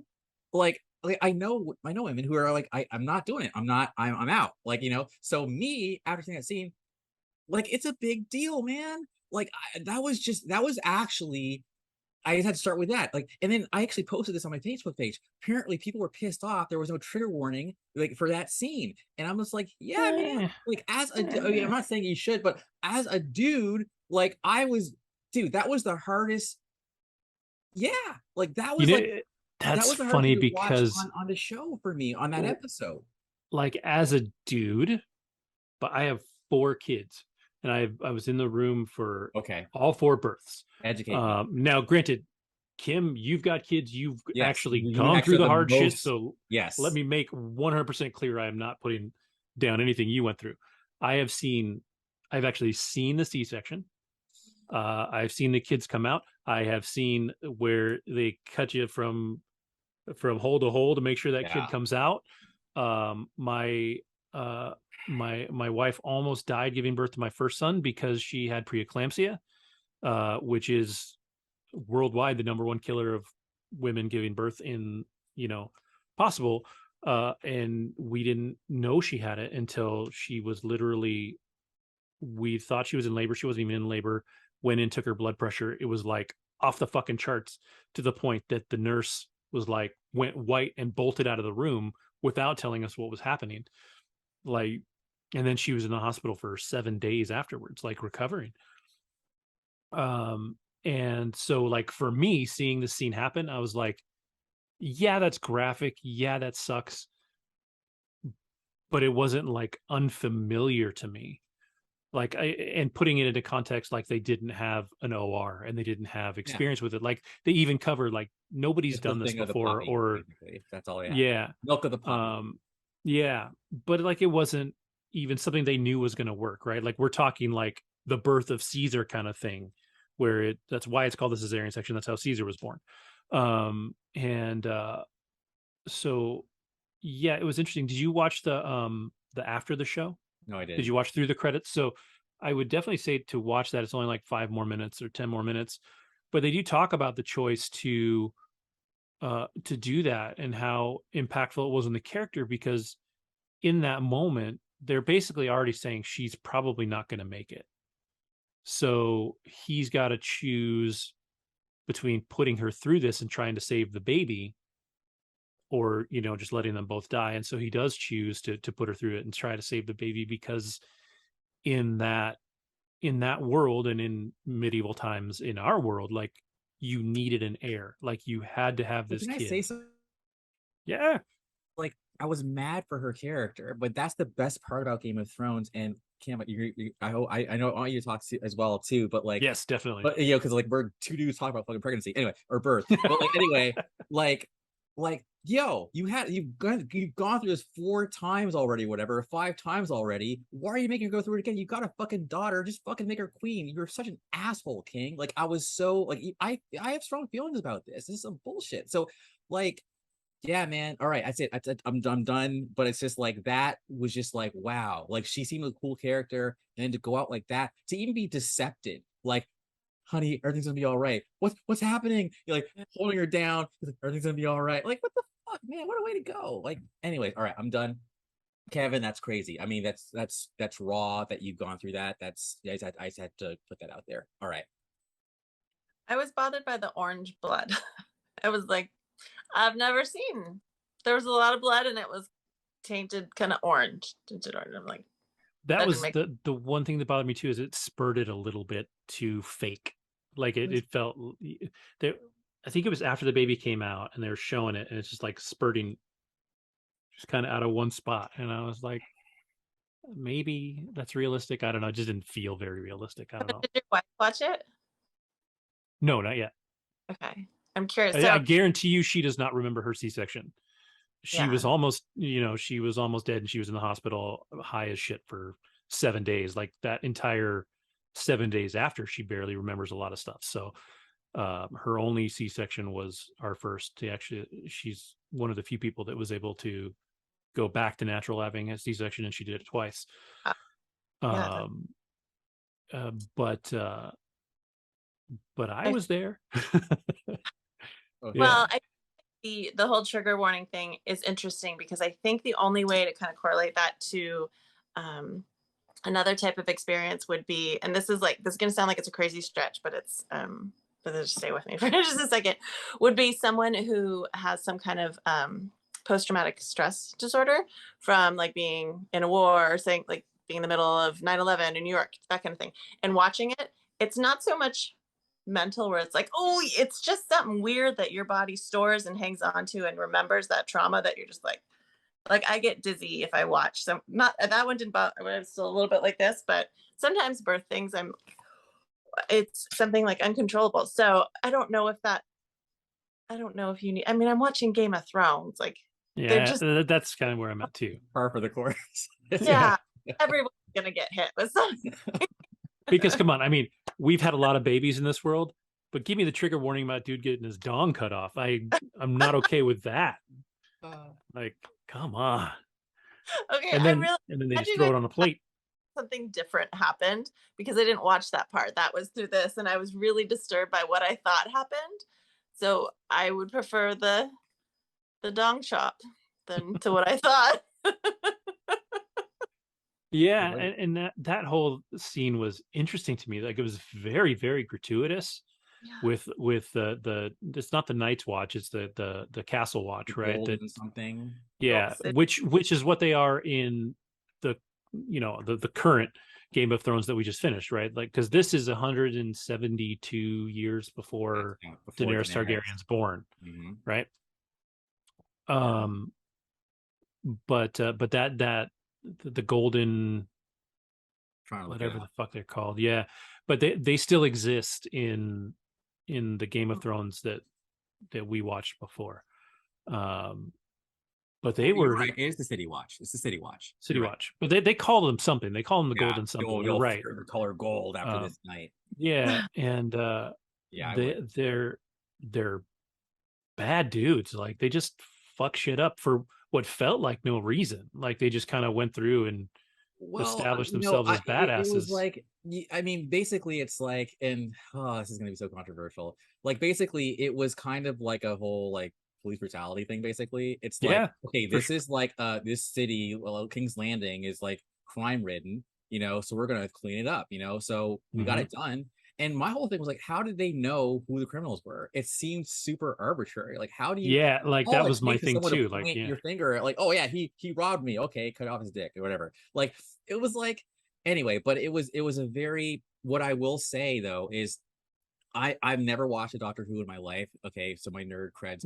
Speaker 1: like I know women who are like, I'm not doing it. I'm out. Like, so me, after seeing that scene, like it's a big deal, man. Like that was actually, I just had to start with that. Like, and then I actually posted this on my Facebook page. Apparently people were pissed off. There was no trigger warning like for that scene. And I'm just like, yeah, man. Like I'm not saying you should, but as a dude, like dude, that was the hardest. Yeah. Like that was
Speaker 2: that's
Speaker 1: that was the
Speaker 2: funny
Speaker 1: hardest
Speaker 2: because
Speaker 1: on the show for me on that episode.
Speaker 2: Like as a dude, but I have 4 kids. And I was in the room for all 4 births.
Speaker 1: Educate
Speaker 2: me. Now, granted, Kim, you've got kids. You've actually
Speaker 1: you
Speaker 2: gone through the hard shit.
Speaker 1: So
Speaker 2: let me make 100% clear. I am not putting down anything you went through. I've actually seen the C-section. I've seen the kids come out. I have seen where they cut you from hole to hole to make sure that kid comes out. My wife almost died giving birth to my first son because she had preeclampsia, which is worldwide the #1 killer of women giving birth in possible. And we didn't know she had it until she was literally, we thought she was in labor. She wasn't even in labor. Went in, took her blood pressure. It was like off the fucking charts, to the point that the nurse was like, went white and bolted out of the room without telling us what was happening. Like, and then she was in the hospital for 7 days afterwards, like recovering. And so like for me, seeing this scene happen, I was like, yeah, that's graphic. Yeah, that sucks. But it wasn't like unfamiliar to me. Like and putting it into context, like they didn't have an OR and they didn't have experience with it. Like they even covered like nobody's done this before,
Speaker 1: puppy,
Speaker 2: or
Speaker 1: that's all they have.
Speaker 2: Yeah,
Speaker 1: milk of the puppy.
Speaker 2: Yeah, but like it wasn't even something they knew was going to work, right? Like we're talking like the birth of Caesar kind of thing, where that's why it's called the cesarean section. That's how Caesar was born. So yeah, it was interesting. Did you watch the after the show?
Speaker 1: No, I did.
Speaker 2: Did you watch through the credits? So I would definitely say to watch that. It's only like 5 more minutes or 10 more minutes, but they do talk about the choice to do that and how impactful it was on the character, because in that moment, they're basically already saying she's probably not going to make it. So he's got to choose between putting her through this and trying to save the baby, or just letting them both die. And so he does choose to put her through it and try to save the baby, because in that world, and in medieval times in our world, like you needed an heir. Like you had to have this kid.
Speaker 1: I say so?
Speaker 2: Yeah,
Speaker 1: like I was mad for her character, but that's the best part about Game of Thrones. And Cam, I know I want you to talk as well too, but like,
Speaker 2: yes, definitely.
Speaker 1: But because like we're two dudes talking about fucking pregnancy anyway, or birth. But like anyway, like yo, you've gone through this 4 times already, whatever, 5 times already. Why are you making her go through it again? You got a fucking daughter, just fucking make her queen. You're such an asshole, King. Like I was so like I have strong feelings about this. This is some bullshit. So like yeah, man. All right, that's it. I'm done. But it's just like that was just like wow. Like she seemed like a cool character, and then to go out like that, to even be deceptive, like honey, everything's gonna be all right. What's happening? You're like holding her down. Like, everything's gonna be all right. Like, what the fuck, man? What a way to go. Like, anyway, all right, I'm done. Kevin, that's crazy. I mean, that's raw that you've gone through that. That's I just had to put that out there. All right.
Speaker 3: I was bothered by the orange blood. I was like, I've never seen. There was a lot of blood and it was tainted kind of orange. Tinted orange. I'm like,
Speaker 2: that was the one thing that bothered me too, is it spurted a little bit too fake. Like it felt there. I think it was after the baby came out and they were showing it, and it's just like spurting, just kind of out of one spot. And I was like, maybe that's realistic. I don't know. It just didn't feel very realistic. I don't know.
Speaker 3: Did your wife watch it?
Speaker 2: No, not yet.
Speaker 3: Okay, I'm curious.
Speaker 2: I guarantee you, she does not remember her C-section. She was almost, she was almost dead, and she was in the hospital high as shit for 7 days. Like that entire 7 days after, she barely remembers a lot of stuff. So her only C-section was our first. She's one of the few people that was able to go back to natural having a C-section, and she did it twice. But I was there.
Speaker 3: Well, the whole trigger warning thing is interesting, because I think the only way to kind of correlate that to another type of experience would be, and this is going to sound like it's a crazy stretch, but it's but just stay with me for just a second, would be someone who has some kind of post-traumatic stress disorder from like being in a war, or saying like being in the middle of 9/11 in New York, that kind of thing. And watching it, it's not so much mental, where it's like, oh, it's just something weird that your body stores and hangs on to and remembers that trauma, that you're just like I get dizzy if I watch some. Not that one didn't bother. I'm still a little bit like this, but sometimes birth things, it's something like uncontrollable. So I don't know if you need. I mean, I'm watching Game of Thrones. Like,
Speaker 2: yeah, that's kind of where I'm at too.
Speaker 1: Par for the course.
Speaker 3: Yeah, everyone's gonna get hit with something.
Speaker 2: Because come on, I mean, we've had a lot of babies in this world, but give me the trigger warning about dude getting his dong cut off. I'm not okay with that. Like, come on.
Speaker 3: Okay,
Speaker 2: and then they just throw it on a plate.
Speaker 3: Something different happened, because I didn't watch that part. That was through this, and I was really disturbed by what I thought happened. So I would prefer the dong shop than to what I thought.
Speaker 2: Yeah, and that whole scene was interesting to me. Like, it was very, very gratuitous. With the it's not the Night's Watch, it's the Castle Watch, right?
Speaker 1: Something.
Speaker 2: Yeah, which is what they are in the the current Game of Thrones that we just finished, right? Like, because this is 172 years before Daenerys Targaryen's born, right? But that the golden, whatever the fuck they're called, yeah, but they still exist in the Game of Thrones that we watched before. But they were
Speaker 1: right. It is the City Watch. It's the City Watch.
Speaker 2: City Watch. But they call them something. They call them the golden something. You're right.
Speaker 1: The color gold after this night.
Speaker 2: Yeah, and they're bad dudes. Like, they just fuck shit up for what felt like no reason. Like, they just kind of went through and established themselves as badasses.
Speaker 1: It was like, I mean, basically, it's like, and this is going to be so controversial. Like, basically, it was kind of like a whole like police brutality thing. Basically, it's like, okay, this is like this city, King's Landing, is like crime ridden, so we're gonna clean it up, so we got it done. And my whole thing was like, how did they know who the criminals were? It seemed super arbitrary. Like, how do you?
Speaker 2: Yeah, like that was my thing too. Like,
Speaker 1: your finger, like, oh yeah, he robbed me. Okay, cut off his dick or whatever. Like, it was like, anyway. But it was a very. What I will say though is, I've never watched a Doctor Who in my life. Okay, so my nerd cred's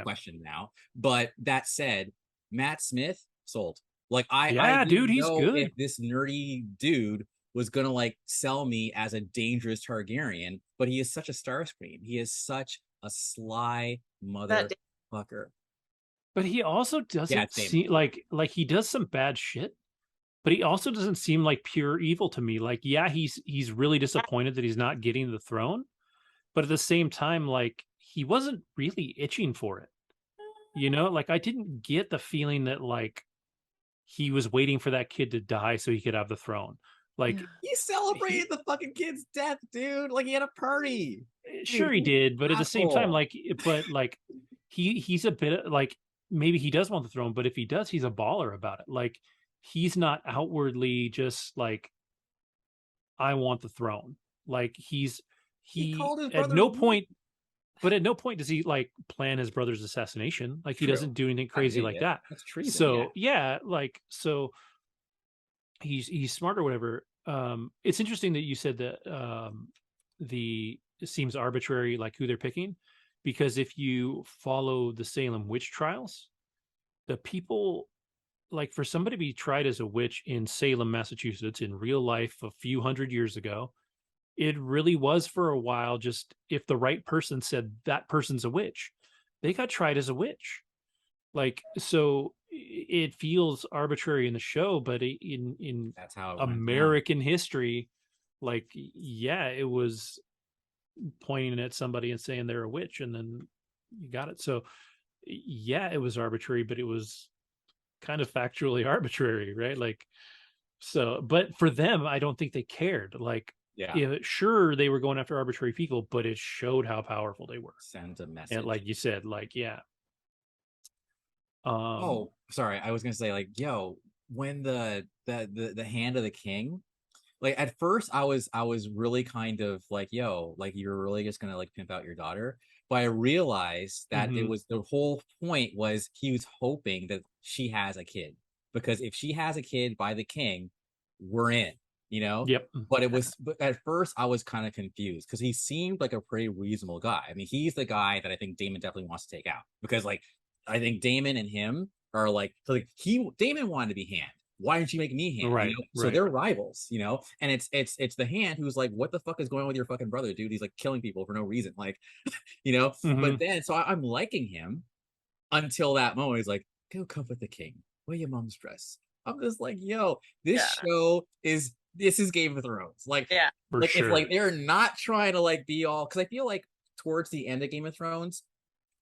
Speaker 2: question
Speaker 1: now. But that said, Matt Smith sold. Like I
Speaker 2: dude,
Speaker 1: didn't
Speaker 2: he's
Speaker 1: know
Speaker 2: good.
Speaker 1: if this nerdy dude was gonna like sell me as a dangerous Targaryen, but he is such a Starscream. He is such a sly motherfucker.
Speaker 2: But he also doesn't
Speaker 1: Damon.
Speaker 2: seem like he does some bad shit, but he also doesn't seem like pure evil to me. Like, yeah, he's really disappointed that he's not getting the throne, but at the same time, like, he wasn't really itching for it. You know, like, I didn't get the feeling that like he was waiting for that kid to die so he could have the throne. Like,
Speaker 1: he celebrated the fucking kid's death, dude. Like, he had a party.
Speaker 2: Sure, he did, but at the same time, like, he's a bit like, maybe he does want the throne, but if he does, he's a baller about it. Like, he's not outwardly just like, I want the throne. Like, he
Speaker 1: called his
Speaker 2: at no point, but at no point does he like plan his brother's assassination. Like, he doesn't do anything crazy like that.
Speaker 1: That's treason.
Speaker 2: So yeah, like, so he's smart or whatever. It's interesting that you said that it seems arbitrary, like who they're picking, because if you follow the Salem witch trials, the people, like, for somebody to be tried as a witch in Salem, Massachusetts, in real life a few hundred years ago, it really was for a while just if the right person said that person's a witch, they got tried as a witch. Like, so it feels arbitrary in the show, but in
Speaker 1: that's how
Speaker 2: American history, like, yeah, it was pointing at somebody and saying they're a witch, and then you got it. So yeah, it was arbitrary, but it was kind of factually arbitrary, right? Like, so, but for them, I don't think they cared. Like, yeah, sure, they were going after arbitrary people, but it showed how powerful they were.
Speaker 1: Send a message.
Speaker 2: And like you said, like, yeah.
Speaker 1: Oh, sorry, I was gonna say, like, yo, when the hand of the king, like, at first I was really kind of like, yo, like, you're really just gonna like pimp out your daughter. But I realized that it was, the whole point was he was hoping that she has a kid, because if she has a kid by the king, we're in, you know?
Speaker 2: Yep.
Speaker 1: But at first I was kind of confused because he seemed like a pretty reasonable guy. I mean, he's the guy that I think Damon definitely wants to take out, because like, I think Damon and him are like Damon wanted to be Hand. Why didn't you make me Hand?
Speaker 2: Right,
Speaker 1: you know? So they're rivals, you know. And it's the Hand who's like, what the fuck is going on with your fucking brother, dude? He's like killing people for no reason, like, you know. But then, so I'm liking him until that moment. He's like, go comfort the king. Wear your mom's dress. I'm just like, yo, this show is Game of Thrones. Like, like, if like they're not trying to like be all, because I feel like towards the end of Game of Thrones,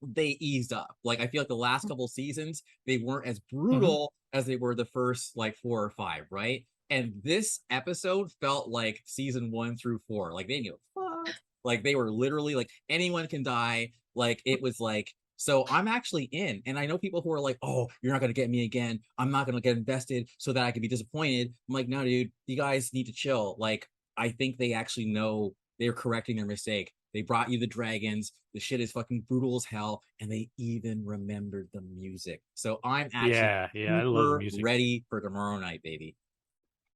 Speaker 1: they eased up. Like, I feel like the last couple seasons, they weren't as brutal as they were the first like 4 or 5, right? And this episode felt like season 1 through 4. Like, they didn't give a fuck. Like, they were literally like, anyone can die. Like, it was like, so I'm actually in. And I know people who are like, oh, you're not going to get me again. I'm not going to get invested so that I can be disappointed. I'm like, no, dude, you guys need to chill. Like, I think they actually know they're correcting their mistake. They brought you the dragons. The shit is fucking brutal as hell, and they even remembered the music. So I'm actually
Speaker 2: I love the music.
Speaker 1: Ready for tomorrow night, baby.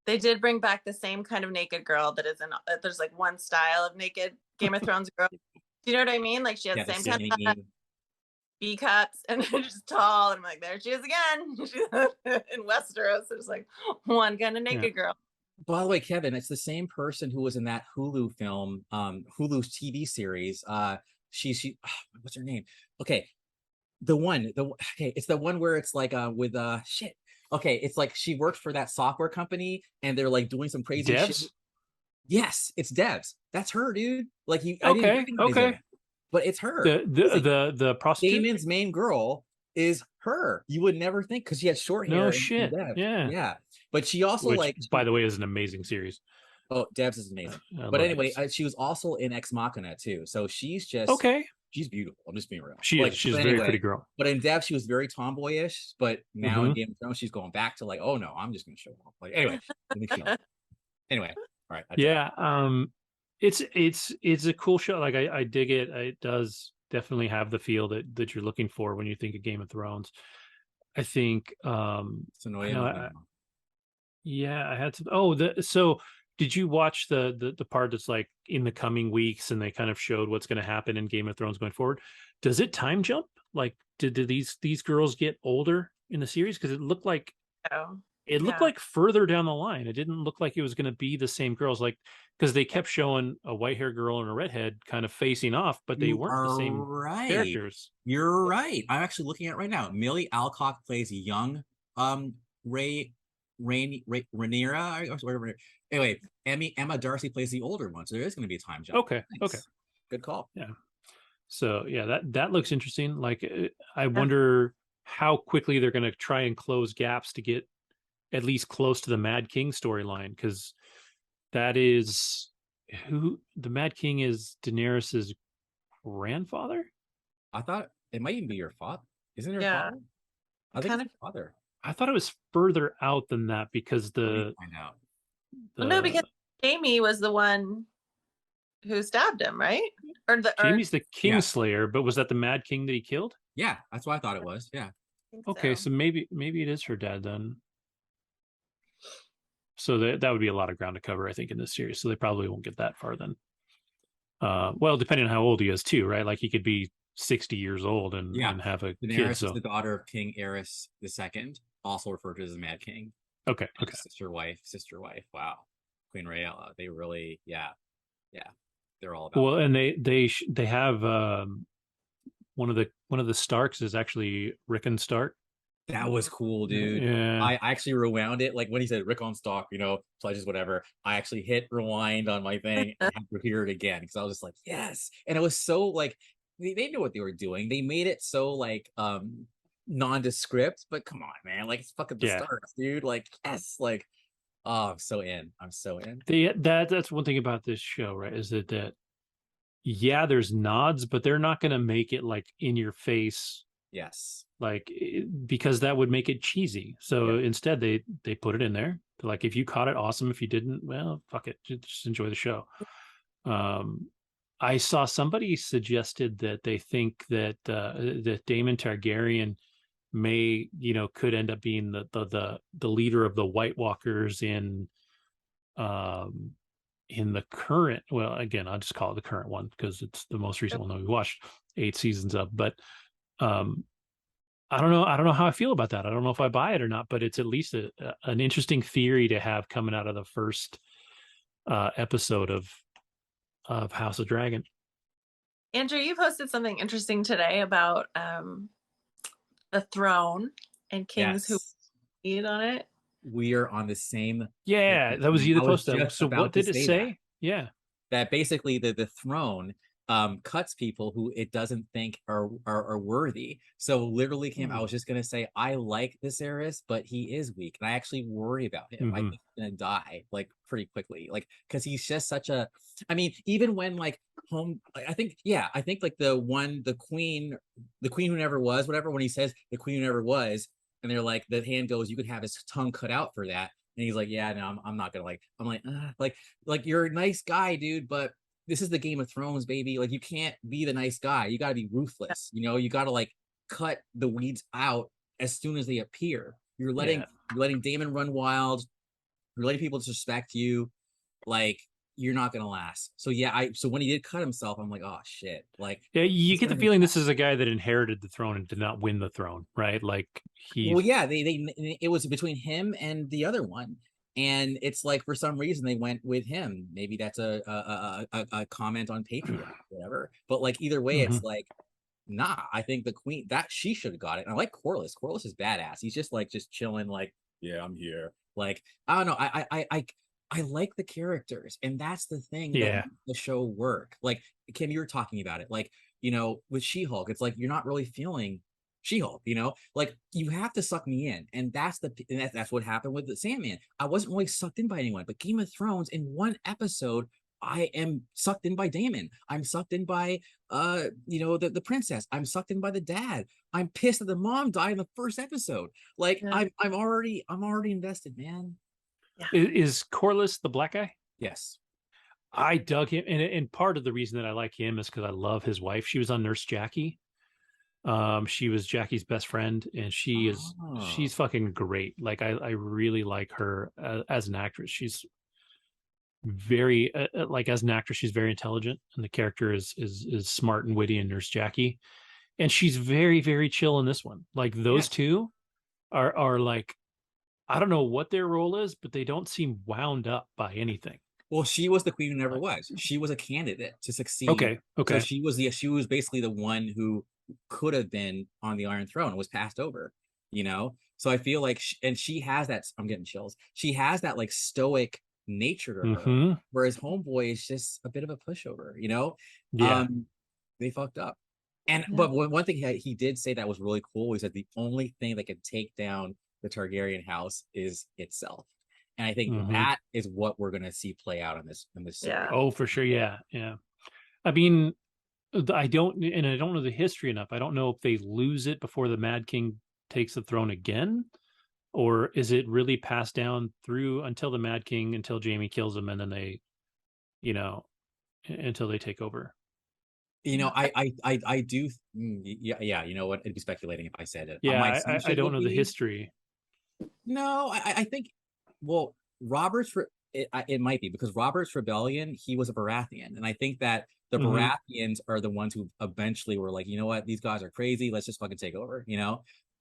Speaker 3: They did bring back the same kind of naked girl that is in. There's like one style of naked Game of Thrones girl. Do you know what I mean? Like, she has the same kind of B cups and just tall. And I'm like, there she is again. She's in Westeros. There's like one kind of naked girl.
Speaker 1: By the way, Kevin, it's the same person who was in that Hulu film, Hulu's TV series. She what's her name? Okay, it's the one where it's like with shit. Okay, it's like she worked for that software company and they're like doing some crazy shit. Yes, it's Devs. That's her, dude. Like, I didn't recognize her, but it's her.
Speaker 2: The prostitute.
Speaker 1: Damon's main girl is her. You would never think, because she had short hair.
Speaker 2: No shit.
Speaker 1: Yeah. But she also, which,
Speaker 2: by the way, is an amazing series.
Speaker 1: Oh, Devs is amazing. But anyway, she was also in Ex Machina too. So she's just she's beautiful. I'm just being real.
Speaker 2: She's a very pretty girl.
Speaker 1: But in Devs, she was very tomboyish. But now in Game of Thrones, she's going back to like, oh no, I'm just gonna show off. Like, anyway, anyway, all right.
Speaker 2: It's a cool show. Like, I dig it. It does definitely have the feel that you're looking for when you think of Game of Thrones. I think
Speaker 1: it's annoying.
Speaker 2: I had to. So did you watch the part that's like in the coming weeks, and they kind of showed what's going to happen in Game of Thrones going forward? Does it time jump? Like, did these girls get older in the series? Because it looked like
Speaker 3: so.
Speaker 2: It looked like further down the line. It didn't look like it was going to be the same girls, like, because they kept showing a white hair girl and a redhead kind of facing off, but they weren't the same characters.
Speaker 1: You're right. I'm actually looking at it right now. Millie Alcock plays young Rhaenyra or whatever. Anyway, Emma Darcy plays the older one, so there is going to be a time jump.
Speaker 2: Okay. Nice. Okay.
Speaker 1: Good call.
Speaker 2: Yeah. So yeah, that looks interesting. Like, I wonder how quickly they're going to try and close gaps to get at least close to the Mad King storyline, because that is who the Mad King is. Daenerys's grandfather.
Speaker 1: I thought it might even be your father. Isn't it your father? I think it's your father.
Speaker 2: I thought it was further out than that, because find
Speaker 3: out. No, because Jaime was the one who stabbed him, right?
Speaker 2: Jaime's the Kingslayer, but was that the Mad King that he killed?
Speaker 1: Yeah, that's what I thought it was. Yeah.
Speaker 2: Okay, so maybe it is her dad then. So that would be a lot of ground to cover, I think, in this series. So they probably won't get that far then. Well, depending on how old he is too, right? Like, he could be 60 years old and have a
Speaker 1: Daenerys
Speaker 2: kid. So
Speaker 1: is the daughter of King Aerys II, also referred to as the Mad King.
Speaker 2: Okay.
Speaker 1: Sister wife. Wow. Queen Rhaella. They really, yeah. They're all about.
Speaker 2: Well, and they have one of the Starks is actually Rickon Stark.
Speaker 1: That was cool, dude.
Speaker 2: Yeah.
Speaker 1: I actually rewound it, like when he said Rickon Stark, pledges whatever. I actually hit rewind on my thing and had to hear it again, because I was just like, yes. And it was so like they knew what they were doing. They made it so like nondescript, but come on, man, like, it's fucking the Starks, dude. Like, yes, like, oh, I'm so in.
Speaker 2: That's one thing about this show, right? Is that there's nods, but they're not going to make it like in your face.
Speaker 1: Yes.
Speaker 2: Like, because that would make it cheesy. So instead they put it in there. They're like, if you caught it, awesome. If you didn't, well, fuck it. Just enjoy the show. I saw somebody suggested that they think that that Daemon Targaryen may, could end up being the leader of the White Walkers in the current, well, again, I'll just call it the current one because it's the most recent one that we watched 8 seasons of. But I don't know how I feel about that. I don't know if I buy it or not, but it's at least an interesting theory to have coming out of the first episode of House of Dragon.
Speaker 3: Andrew, you posted something interesting today about the throne and kings who lead on it.
Speaker 1: We are on the same.
Speaker 2: Yeah, that was you that posted that. So what did it say? Yeah,
Speaker 1: that basically the throne cuts people who it doesn't think are worthy. So literally, Cam, I was just gonna say, I like Viserys, but he is weak, and I actually worry about him. I think he's gonna die like pretty quickly, like, because he's just such a. I mean, even when like I think like the queen who never was, whatever. When he says the queen who never was, and they're like, the hand goes, you could have his tongue cut out for that, and he's like, yeah, no, I'm not gonna like you're a nice guy, dude, but this is the Game of Thrones, baby. Like, you can't be the nice guy. You got to be ruthless. You got to like cut the weeds out as soon as they appear. You're letting Daemon run wild. You're letting people disrespect you. Like, you're not gonna last. So so when he did cut himself, I'm like, oh shit. Like,
Speaker 2: yeah, you get the feeling this is a guy that inherited the throne and did not win the throne, right? Like,
Speaker 1: it was between him and the other one. And it's like, for some reason, they went with him. Maybe that's a comment on Patreon, whatever. But like, either way, it's like, nah, I think the queen, that she should have got it. And I like Corlys. Corlys is badass. He's just chilling, like, yeah, I'm here. Like, I don't know. I like the characters, and that's the thing that makes the show work. Like, Kim, you were talking about it. Like, with She-Hulk, it's like you're not really feeling She-Hulk, like, you have to suck me in, and that's what happened with the Sandman. I wasn't really sucked in by anyone, but Game of Thrones, in one episode, I am sucked in by Daemon. I'm sucked in by the princess. I'm sucked in by the dad. I'm pissed that the mom died in the first episode. Like, I'm already invested, man.
Speaker 2: Yeah. Is Corlys the black guy?
Speaker 1: Yes.
Speaker 2: I dug him, and part of the reason that I like him is because I love his wife. She was on Nurse Jackie. She was Jackie's best friend, and she's fucking great. Like, I really like her as an actress. She's very like, as an actress, she's very intelligent, and the character is smart and witty in Nurse Jackie, and she's very, very chill in this one. Like, those two are like I don't know what their role is, but they don't seem wound up by anything.
Speaker 1: Well, she was the queen who never was. She was a candidate to succeed.
Speaker 2: Okay.
Speaker 1: So she was basically the one who could have been on the Iron Throne and was passed over, you know? So I feel like, and she has that, I'm getting chills. She has that like stoic nature to her, whereas Homeboy is just a bit of a pushover, you know?
Speaker 2: Yeah.
Speaker 1: They fucked up. But one thing he did say that was really cool, he said the only thing that could take down the Targaryen house is itself. And I think that is what we're going to see play out in this series.
Speaker 2: Oh, for sure. Yeah. I mean, I don't know the history enough. I don't know if they lose it before the Mad King takes the throne again, or is it really passed down through until the Mad King, until Jaime kills him, and then they, until they take over.
Speaker 1: I do. Yeah. You know what? It'd be speculating if I said it.
Speaker 2: Yeah, I don't know the history.
Speaker 1: No, I think. Well, it might be because Robert's rebellion. He was a Baratheon, and I think that the Baratheons are the ones who eventually were like, you know what, these guys are crazy. Let's just fucking take over.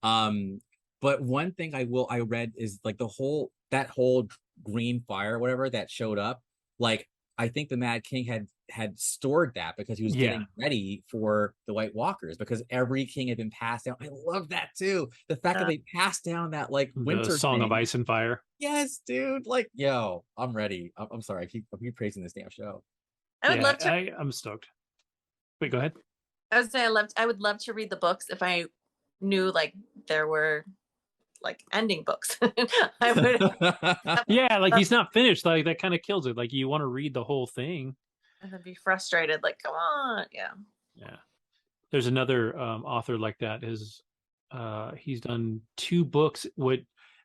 Speaker 1: But one thing I read is like that whole green fire, whatever that showed up. Like I think the Mad King had stored that because he was getting ready for the White Walkers because every king had been passed down. I love that too. The fact that they passed down that like winter
Speaker 2: Song of Ice and Fire.
Speaker 1: Yes, dude. Like, yo, I'm ready. I'm sorry. I keep praising this damn show.
Speaker 3: I would love to.
Speaker 2: I'm stoked. Wait, go ahead.
Speaker 3: I would say I would love to read the books if I knew like there were like ending books. I would.
Speaker 2: Yeah, like he's not finished. Like that kind of kills it. Like you want to read the whole thing.
Speaker 3: And then be frustrated. Like, come on. Yeah.
Speaker 2: There's another author like that. He's done 2 books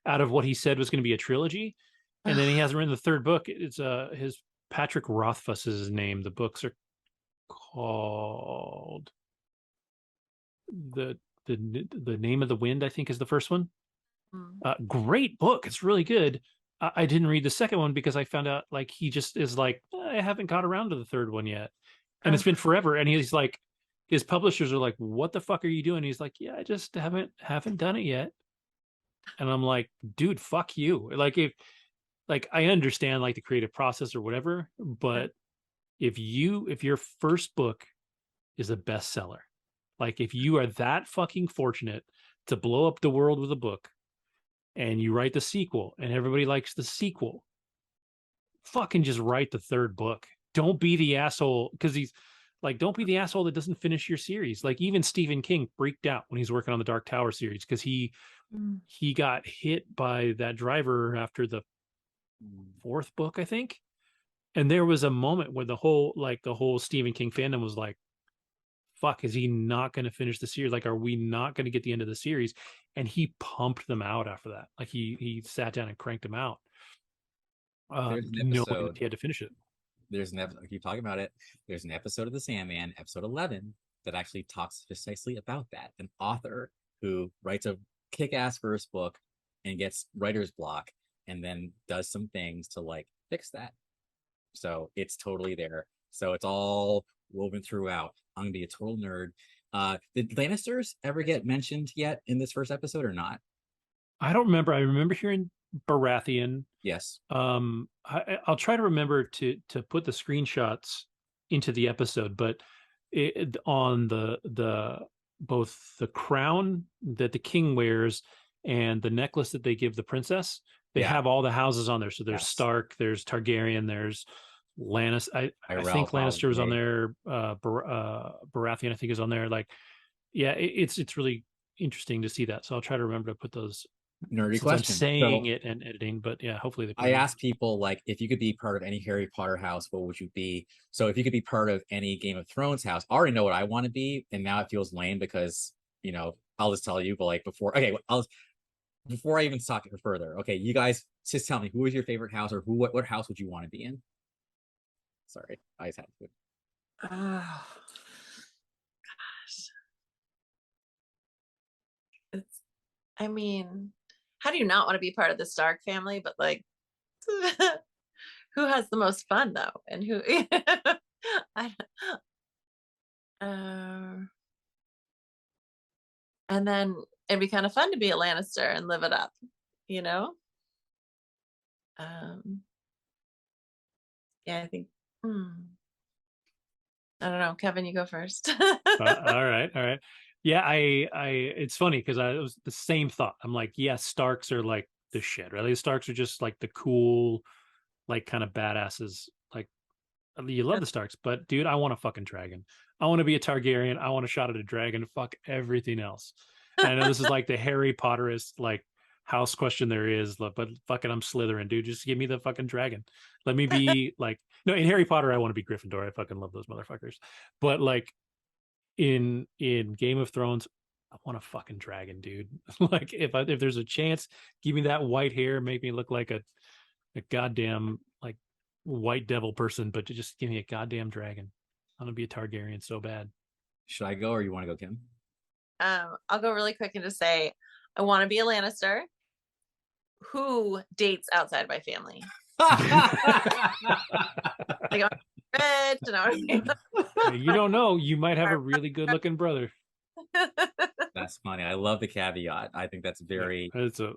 Speaker 2: out of what he said was going to be a trilogy, and then he hasn't written the 3rd book. It's his Patrick Rothfuss is his name. The books are called the Name of the Wind, I think, is the first one. Great book. It's really good. I didn't read the second one because I found out like he just is like, I haven't got around to the 3rd one yet, and it's been forever. And he's like, his publishers are like, what the fuck are you doing? He's like, yeah, I just haven't done it yet. And I'm like, dude, fuck you. Like I understand like the creative process or whatever, but if your first book is a bestseller, like if you are that fucking fortunate to blow up the world with a book and you write the sequel and everybody likes the sequel, fucking just write the 3rd book. Don't be the asshole, because don't be the asshole that doesn't finish your series. Like even Stephen King freaked out when he's working on the Dark Tower series because he got hit by that driver after the 4th book, I think. And there was a moment where the whole Stephen King fandom was like, fuck, is he not going to finish the series? Like, are we not going to get the end of the series? And he pumped them out after that. Like he sat down and cranked them out. Knowing he had to finish it.
Speaker 1: There's an episode, I keep talking about it. There's an episode of the Sandman, episode 11, that actually talks precisely about that. An author who writes a kick-ass first book and gets writer's block and then does some things to like fix that. So it's totally there. So it's all woven throughout. I'm gonna be a total nerd. Did Lannisters ever get mentioned yet in this first episode or not?
Speaker 2: I don't remember. I remember hearing Baratheon.
Speaker 1: Yes.
Speaker 2: I'll try to remember to put the screenshots into the episode, but on the both the crown that the king wears and the necklace that they give the princess, they have all the houses on there. So there's Stark, there's Targaryen, there's Lannister. I think Lannister was on there. Baratheon, I think, is on there. Like, yeah, it's really interesting to see that. So I'll try to remember to put those.
Speaker 1: Nerdy question.
Speaker 2: I'm saying it and editing, but yeah, hopefully
Speaker 1: I ask people like, if you could be part of any Harry Potter house, what would you be? So if you could be part of any Game of Thrones house, I already know what I want to be, and now it feels lame because I'll just tell you. But like before I even talk it further, okay, you guys just tell me, who is your favorite house, or what house would you want to be in? Sorry, I just had to.
Speaker 3: Oh, gosh. I mean, how do you not want to be part of the Stark family? But like, who has the most fun though? And who? And then it'd be kind of fun to be a Lannister and live it up, Yeah, I think. I don't know. Kevin, you go first.
Speaker 2: All right. Yeah, it's funny because it was the same thought. I'm like, yeah, Starks are like the shit, right? Like, the Starks are just like the cool, like kind of badasses. Like, you love the Starks, but dude, I want a fucking dragon. I want to be a Targaryen. I want a shot at a dragon. Fuck everything else. And I know this is like the Harry Potterist like house question there is, but fucking I'm Slytherin, dude. Just give me the fucking dragon. Let me be like, no, in Harry Potter, I want to be Gryffindor. I fucking love those motherfuckers. But like in Game of Thrones, I want a fucking dragon, dude. Like if there's a chance, give me that white hair, make me look like a goddamn like white devil person, but to just give me a goddamn dragon. I'm gonna be a Targaryen so bad.
Speaker 1: Should I go or you want to go, Kim?
Speaker 3: I'll go really quick and just say I want to be a Lannister who dates outside my family. Like, rich,
Speaker 1: you
Speaker 2: don't know. You might have a really good looking brother.
Speaker 1: That's funny. I love the caveat. I think that's very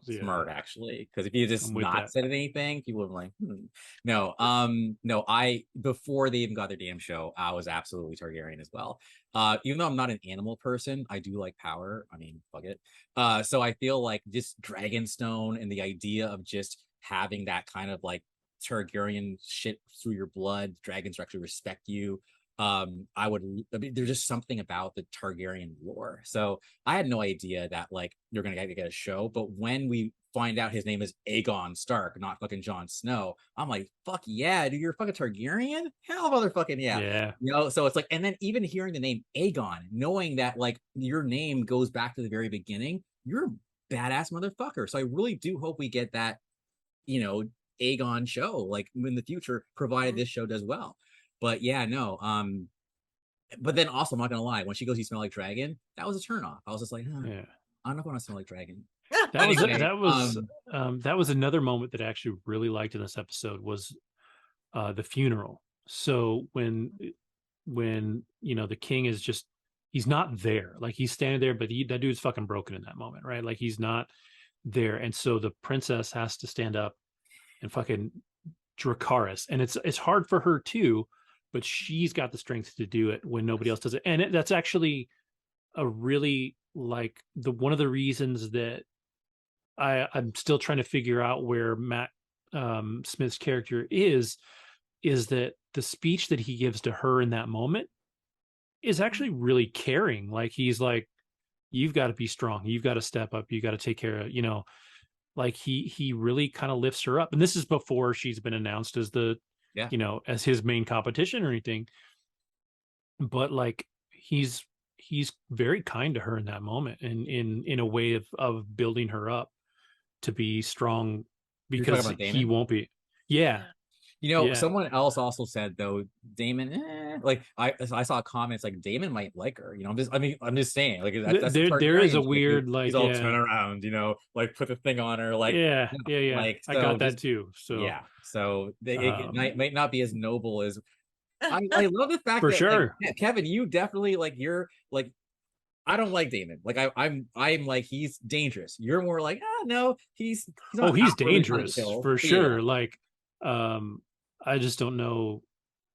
Speaker 1: smart, actually. Because if you just not said anything, people would be like, No, I before they even got their damn show, I was absolutely Targaryen as well. Even though I'm not an animal person, I do like power. I mean, fuck it. So I feel like just Dragonstone and the idea of just having that kind of like Targaryen shit through your blood, dragons actually respect you. There's just something about the Targaryen lore. So I had no idea that like you're gonna get a show, but when we find out his name is Aegon Stark, not fucking Jon Snow, I'm like, fuck yeah, dude, you're a fucking Targaryen? Hell motherfucking yeah. So it's like, and then even hearing the name Aegon, knowing that like your name goes back to the very beginning, you're a badass motherfucker. So I really do hope we get that, Aegon show like in the future, provided this show does well. But yeah, no. But then also, I'm not gonna lie, when she goes, "You smell like dragon," that was a turnoff. I was just like, I'm not gonna smell like dragon.
Speaker 2: That was another moment that I actually really liked in this episode was the funeral. So when the king is just, he's not there, like he's standing there, but that dude's fucking broken in that moment, right? Like he's not there, and so the princess has to stand up and fucking Dracarys, and it's hard for her too, but she's got the strength to do it when nobody else does it. And that's actually a really like one of the reasons that I'm still trying to figure out where Matt Smith's character is that the speech that he gives to her in that moment is actually really caring. Like he's like, you've got to be strong, you've got to step up, you got to take care of, like he really kind of lifts her up. And this is before she's been announced as as his main competition or anything. But like he's very kind to her in that moment, and in a way of building her up to be strong, because he won't be. Yeah.
Speaker 1: Someone else also said though, Daemon, like I saw comments like Daemon might like her. I'm just saying, like that's
Speaker 2: there is a weird like
Speaker 1: he's all turn around, like put the thing on her, like
Speaker 2: like so I got that too. So
Speaker 1: it might not be as noble as I love the fact
Speaker 2: for
Speaker 1: that
Speaker 2: sure,
Speaker 1: like, Kevin, you definitely like you're like I don't like Daemon. Like I'm like he's dangerous. You're more like no, he's
Speaker 2: dangerous for sure. Yeah. Like I just don't know.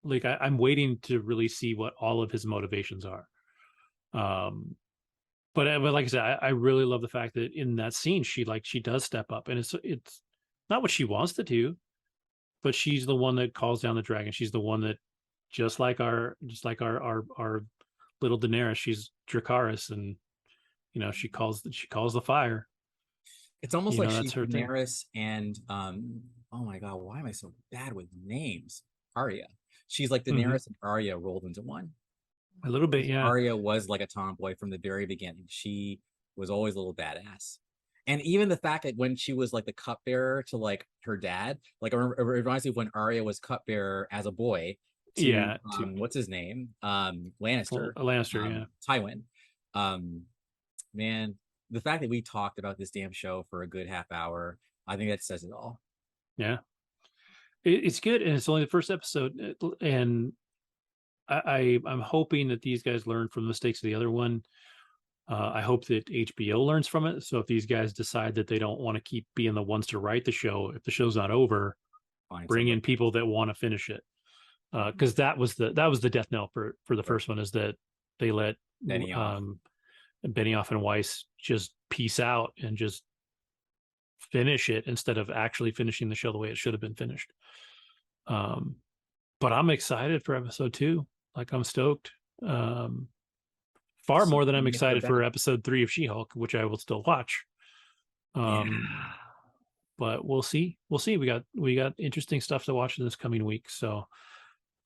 Speaker 2: Like I'm waiting to really see what all of his motivations are. But like I said, I really love the fact that in that scene she does step up, and it's not what she wants to do, but she's the one that calls down the dragon. She's the one that just like our little Daenerys, she's Dracarys, and she calls the fire.
Speaker 1: It's almost like she's Daenerys and oh my god, why am I so bad with names? Arya. She's like Daenerys and Arya rolled into one.
Speaker 2: A little bit, yeah.
Speaker 1: Arya was like a tomboy from the very beginning. She was always a little badass. And even the fact that when she was like the cupbearer to like her dad, like it reminds me of when Arya was cupbearer as a boy to what's his name? Lannister.
Speaker 2: Lannister,
Speaker 1: Tywin. Man, the fact that we talked about this damn show for a good half hour, I think that says it all.
Speaker 2: Yeah. It's good, and it's only the first episode, and I'm hoping that these guys learn from the mistakes of the other one. I hope that HBO learns from it. So if these guys decide that they don't want to keep being the ones to write the show, if the show's not over, bring in people that want to finish it. Because that was the death knell for the first one, is that they let Benioff and Weiss just peace out and just finish it instead of actually finishing the show the way it should have been finished. But I'm excited for episode 2. Like, I'm stoked. Far more than I'm excited for episode 3 of She-Hulk, which I will still watch. But we'll see. We got interesting stuff to watch in this coming week. So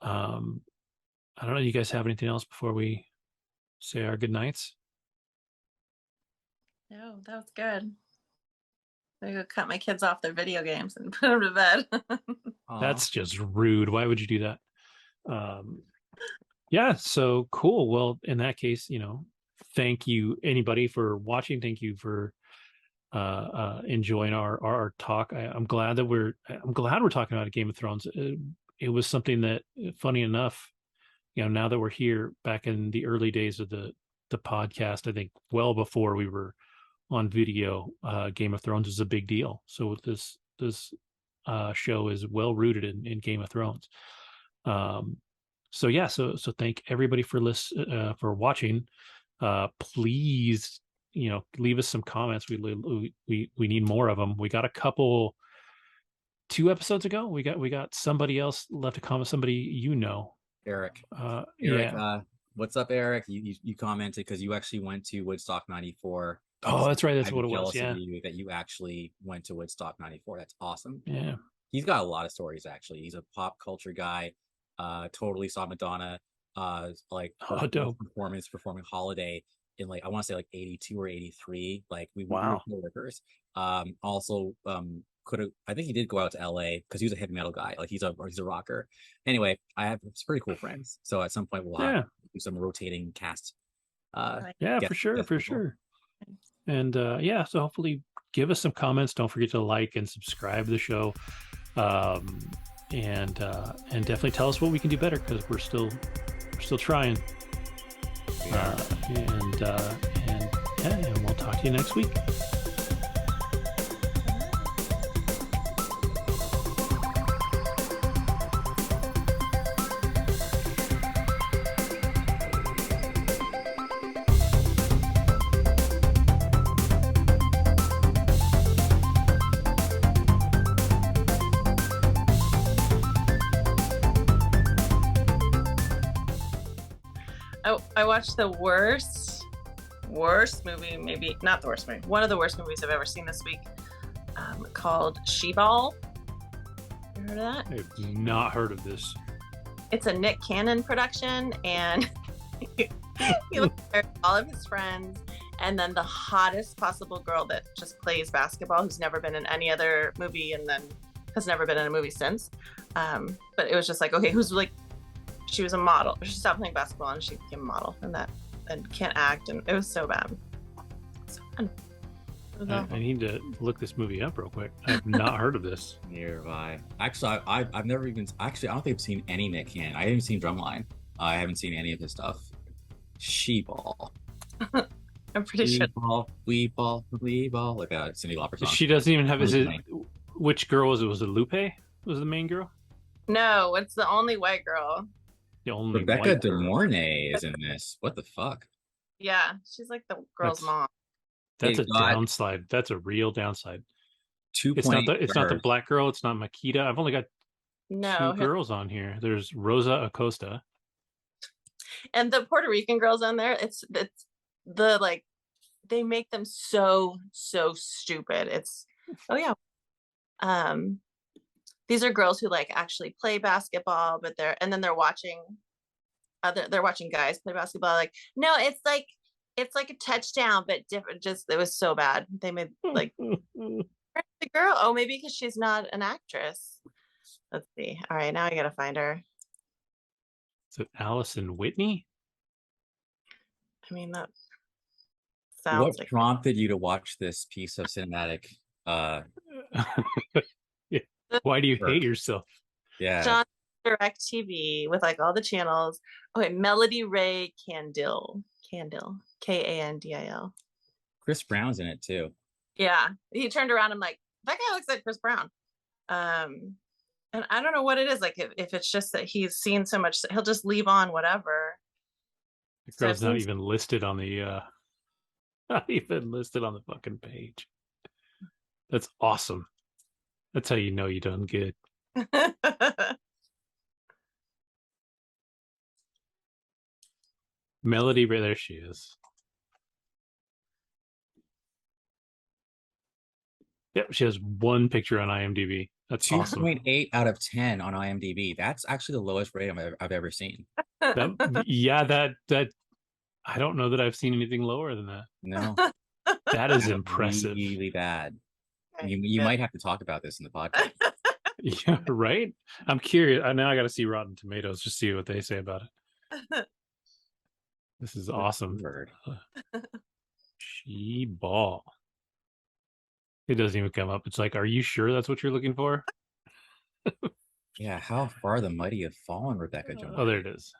Speaker 2: I don't know. You guys have anything else before we say our good nights?
Speaker 3: No, that was good. I go cut my kids off their video games and put them to bed.
Speaker 2: That's just rude. Why would you do that? Yeah, so cool. Well, in that case, thank you anybody for watching. Thank you for enjoying our talk. I'm glad we're talking about Game of Thrones. It was something that, funny enough, now that we're here, back in the early days of the podcast, I think well before we were on video, Game of Thrones was a big deal. So this show is well rooted in Game of Thrones. So yeah, so thank everybody for for watching. Please, leave us some comments. We need more of them. We got a couple 2 episodes ago. We got somebody else left a comment. Somebody
Speaker 1: Eric.
Speaker 2: Eric,
Speaker 1: yeah. What's up, Eric? You commented because you actually went to Woodstock 94.
Speaker 2: Oh, that's right. That's what it was.
Speaker 1: Jealous
Speaker 2: Yeah.
Speaker 1: of you that you actually went to Woodstock 94. That's awesome.
Speaker 2: Yeah.
Speaker 1: He's got a lot of stories, actually. He's a pop culture guy. Totally saw Madonna
Speaker 2: dope
Speaker 1: performing Holiday in I want to say 82 or 83. We
Speaker 2: wow.
Speaker 1: were co-workers. Also I think he did go out to LA because he was a heavy metal guy. He's a rocker. Anyway, I have some pretty cool friends. So at some point we'll have do some rotating cast.
Speaker 2: For sure. And so hopefully give us some comments. Don't forget to like and subscribe to the show. And definitely tell us what we can do better, because we're still trying. And we'll talk to you next week.
Speaker 3: I watched the worst movie, maybe not the worst movie, one of the worst movies I've ever seen this week, called She-Ball. You heard of that?
Speaker 2: I've not heard of this.
Speaker 3: It's a Nick Cannon production, and he looks at all of his friends, and then the hottest possible girl that just plays basketball, who's never been in any other movie and then has never been in a movie since. But it was just okay, who's she was a model. She stopped playing basketball and she became a model, and can't act, and it was so bad. So fun.
Speaker 2: I need to look this movie up real quick. I've not heard of this.
Speaker 1: Nearby. Actually, I've never even. Actually, I don't think I've seen any Nick Cannon. I haven't seen Drumline. I haven't seen any of his stuff. She-Ball.
Speaker 3: I'm pretty sure.
Speaker 1: We ball. Like a Cyndi Lauper song.
Speaker 2: She doesn't even have. Is it? Which girl was it? Was it Lupe? Was the main girl?
Speaker 3: No, it's the only white girl.
Speaker 2: The only
Speaker 1: Rebecca De Mornay is in this. What the fuck?
Speaker 3: Yeah, she's the girl's mom.
Speaker 2: That's a downside. That's a real downside.
Speaker 1: 2.
Speaker 2: It's not the black girl. It's not Makita. I've only got 2 girls on here. There's Rosa Acosta,
Speaker 3: and the Puerto Rican girls on there. It's the they make them so stupid. It's these are girls who actually play basketball, but they're watching guys play basketball. No, it's like a touchdown, but different. Just, it was so bad. They made the girl. Oh, maybe because she's not an actress. Let's see. All right, now I gotta find her.
Speaker 2: Is it Allison Whitney?
Speaker 3: I mean, that sounds.
Speaker 1: What prompted you to watch this piece of cinematic?
Speaker 2: Why do you hate yourself?
Speaker 1: Yeah.
Speaker 3: John Direct TV with like all the channels. Okay, Melody Ray Candil, Kandil.
Speaker 1: Chris Brown's in it too.
Speaker 3: Yeah, he turned around. I'm like, that guy looks like Chris Brown. And I don't know what it is. Like, if it's just that he's seen so much, he'll just leave on whatever.
Speaker 2: The girl's not even listed on the not even listed on the fucking page. That's awesome. That's how you know you done good. Melody, there she is. Yep, she has one picture on IMDb. That's
Speaker 1: 2.8 out of 10 on IMDb. That's actually the lowest rating I've ever seen.
Speaker 2: That I don't know that I've seen anything lower than that.
Speaker 1: No.
Speaker 2: That is impressive.
Speaker 1: Really bad. You might have to talk about this in the podcast.
Speaker 2: Yeah, right? I'm curious. Now I got to see Rotten Tomatoes, just see what they say about it. This is awesome. She ball. It doesn't even come up. It's like, are you sure that's what you're looking for?
Speaker 1: Yeah, how far the mighty have fallen, Rebecca Jones.
Speaker 2: Oh, there it is.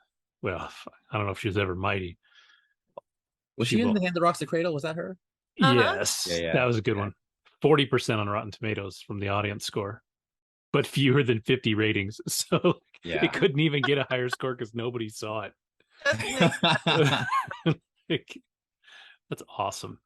Speaker 2: Well, I don't know if she was ever mighty.
Speaker 1: Was she in The Hand That Rocks the Cradle? Was that her?
Speaker 2: Yes. Yeah. That was a good one. 40% on Rotten Tomatoes from the audience score, but fewer than 50 ratings. So it couldn't even get a higher score because nobody saw it. That's awesome.